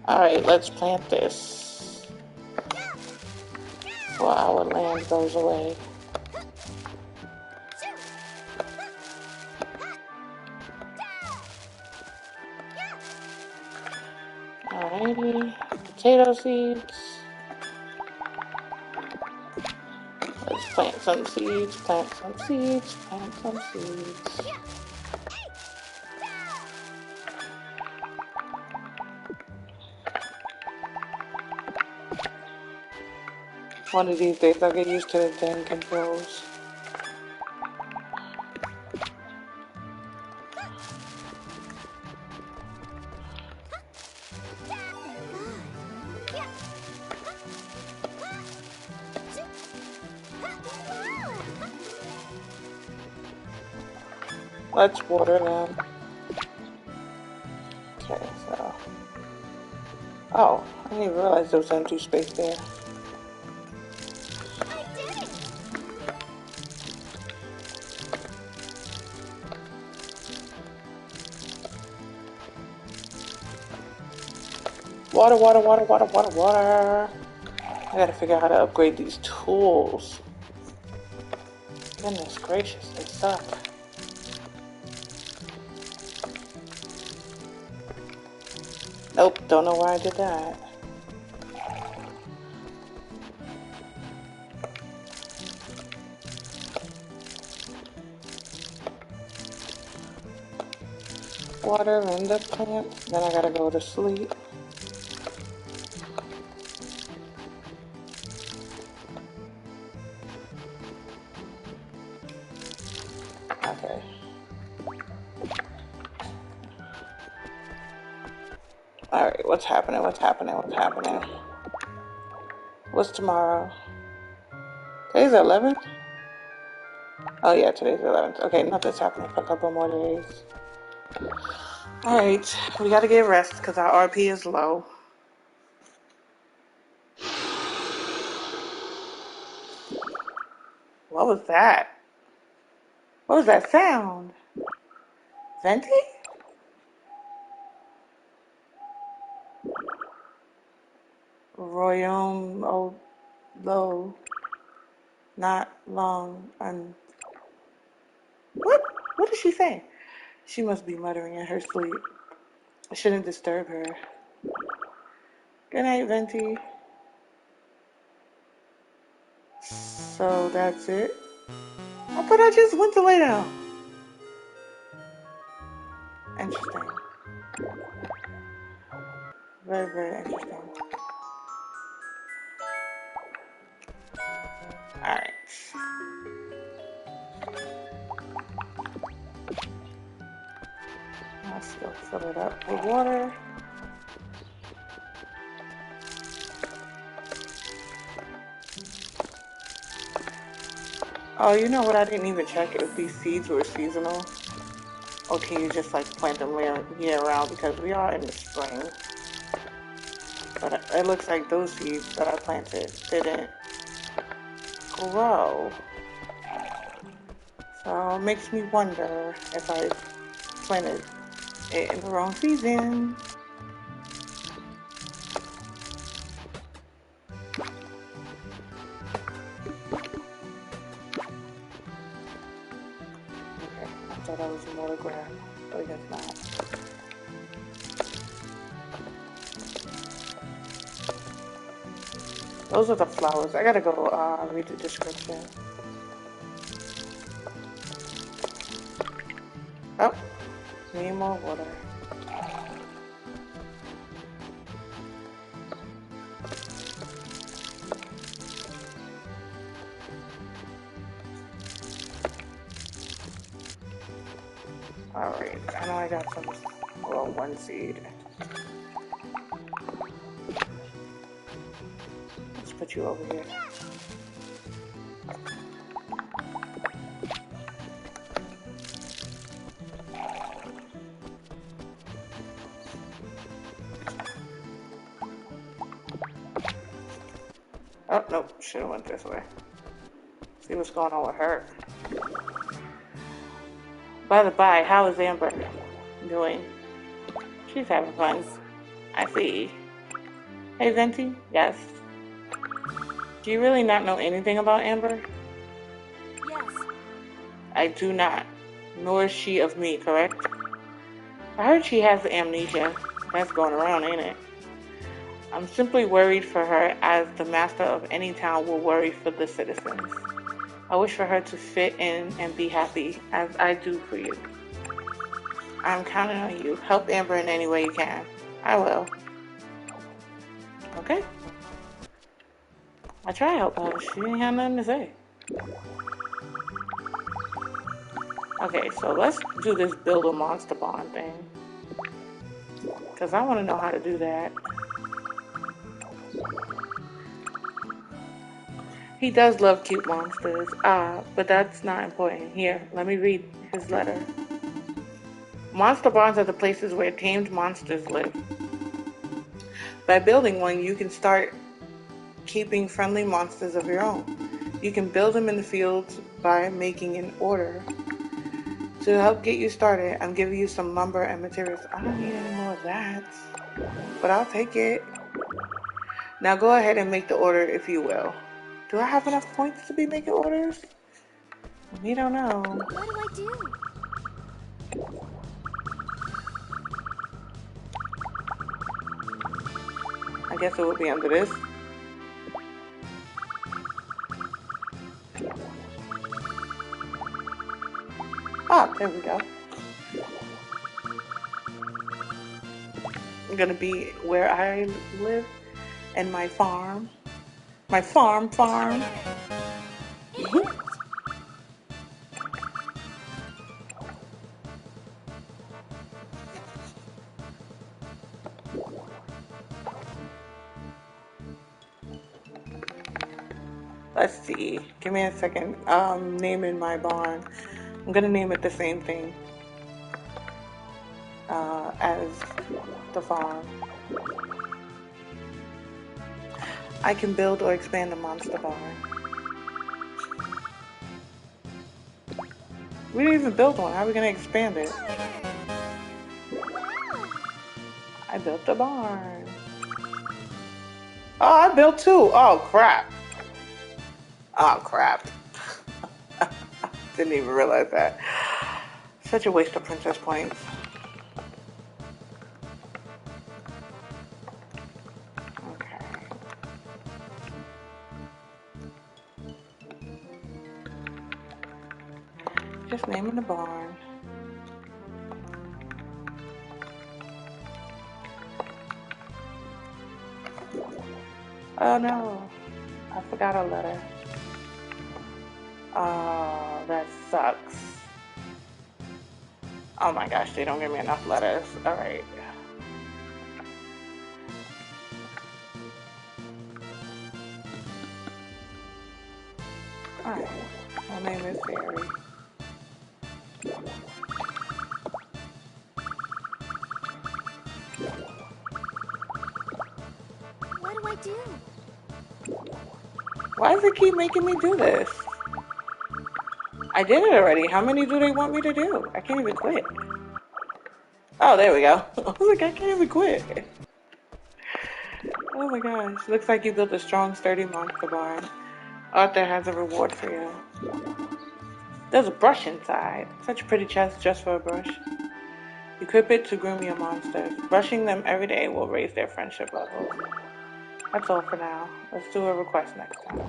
Alright, let's plant this before our land goes away. Alrighty, potato seeds. Let's plant some seeds, plant some seeds, plant some seeds. One of these days I'll get used to the dang controls. Let's water them. Okay, so. Oh, I didn't even realize there was empty space there. Water, water, water, water, water, water. I gotta figure out how to upgrade these tools. Goodness gracious, they suck. Nope, don't know why I did that. Water in the plant, then I gotta go to sleep. Okay. Alright, what's happening? What's happening? What's happening? What's tomorrow? Today's the 11th? Oh yeah, today's the 11th. Okay, nothing's happening for a couple more days. Alright, we gotta get rest because our RP is low. What was that? What was that sound? Venti? Royaume, oh, low, not long, What? What is she saying? She must be muttering in her sleep. I shouldn't disturb her. Good night, Venti. So that's it? I thought I just went to lay down. Interesting. Very, very interesting. Alright. I'll still fill it up with water. Oh, you know what? I didn't even check if these seeds were seasonal. Or can you just like plant them year round because we are in the spring. But it looks like those seeds that I planted didn't grow. So it makes me wonder if I planted it in the wrong season. Okay, I thought I was in water grab, but I guess not. Those are the flowers. I gotta go read the description. Oh, need more water. Alright, I know I got some, well, one seed. Let's put you over here. Oh, nope. Should have went this way. See what's going on with her. By the by, how is Amber doing? She's having fun. I see. Hey, Venti? Yes. Do you really not know anything about Amber? Yes. I do not. Nor is she of me, correct? I heard she has amnesia. That's going around, ain't it? I'm simply worried for her as the master of any town will worry for the citizens. I wish for her to fit in and be happy, as I do for you. I'm counting on you. Help Amber in any way you can. I will. Okay. I try to help her. She didn't have nothing to say. Okay, so let's do this build a monster bond thing. Because I want to know how to do that. He does love cute monsters. But that's not important. Here, let me read his letter. Monster bonds are the places where tamed monsters live. By building one, you can start keeping friendly monsters of your own. You can build them in the fields by making an order. To help get you started, I'm giving you some lumber and materials. I don't need any more of that, but I'll take it. Now go ahead and make the order if you will. Do I have enough points to be making orders? We don't know. What do I do? I guess it will be under this. Ah, there we go. I'm gonna be where I live and my farm. My farm. Let's see. Give me a second. Naming my barn. I'm gonna name it the same thing as the farm. I can build or expand a monster barn. We didn't even build one. How are we gonna expand it? I built the barn. Oh, I built two. Oh, crap. Oh, crap. Didn't even realize that. Such a waste of princess points. Okay. Just naming the barn. Oh no. I forgot a letter. Oh, that sucks. Oh my gosh, they don't give me enough letters. Alright. Alright. My name is Fairy. What do I do? Why does it keep making me do this? I did it already. How many do they want me to do? I can't even quit. Oh, there we go. I was like, I can't even quit. Oh my gosh. Looks like you built a strong, sturdy monster barn. Arthur has a reward for you. There's a brush inside. Such a pretty chest just for a brush. Equip it to groom your monsters. Brushing them every day will raise their friendship levels. That's all for now. Let's do a request next time.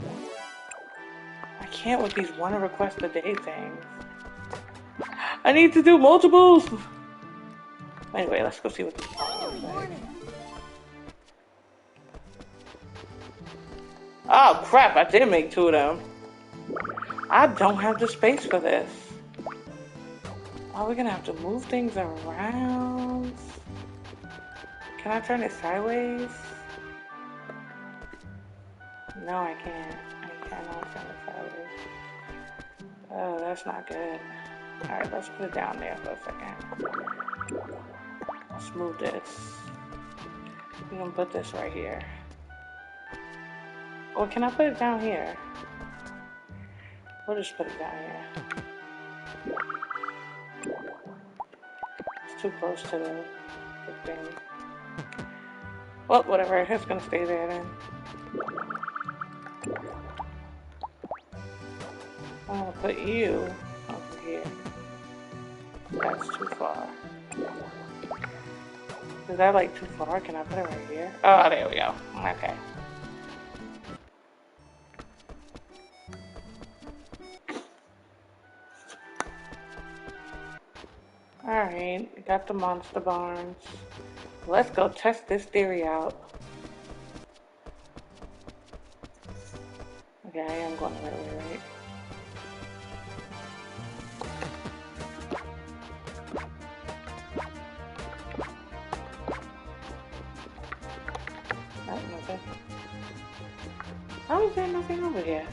I can't with these one request a day things. I need to do multiples! Anyway, let's go see what this looks like. Oh crap, I did make two of them. I don't have the space for this. Oh, we're gonna have to move things around. Can I turn it sideways? No, I can't. I cannot turn it sideways. Oh, that's not good. Alright, let's put it down there for a second. Let's move this. We're gonna put this right here. Or can I put it down here? We'll just put it down here. It's too close to the thing. Well, whatever. It's gonna stay there then. I'm gonna put you over here. That's too far. Is that like too far? Can I put it right here? Oh, there we go. Okay. Alright, got the monster barns. Let's go test this theory out. Okay, I am going the right way, right? Nothing. How is there nothing over here?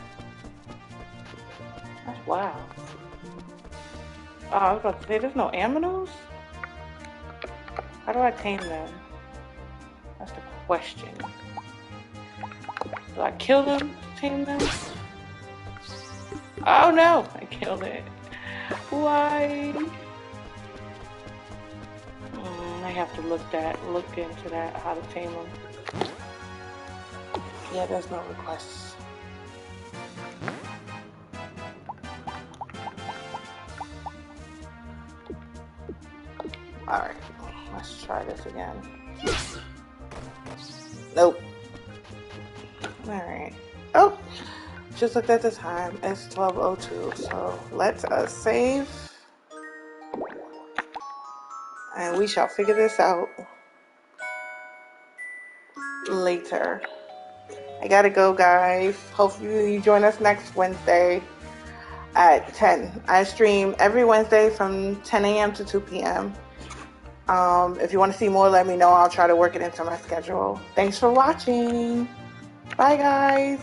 That's wild. Oh, I was about to say, there's no aminos? How do I tame them? That's the question. Do I kill them to tame them? Oh no! I killed it. Why? I have to look into that, how to tame them. Yeah, there's no requests. Alright, let's try this again. Nope. Alright. Oh! Just looked at the time. It's 12:02, so let's save. And we shall figure this out later. I gotta go, guys. Hopefully you join us next Wednesday at 10. I stream every Wednesday from 10 a.m. to 2 p.m. If you want to see more, let me know. I'll try to work it into my schedule. Thanks for watching. Bye, guys.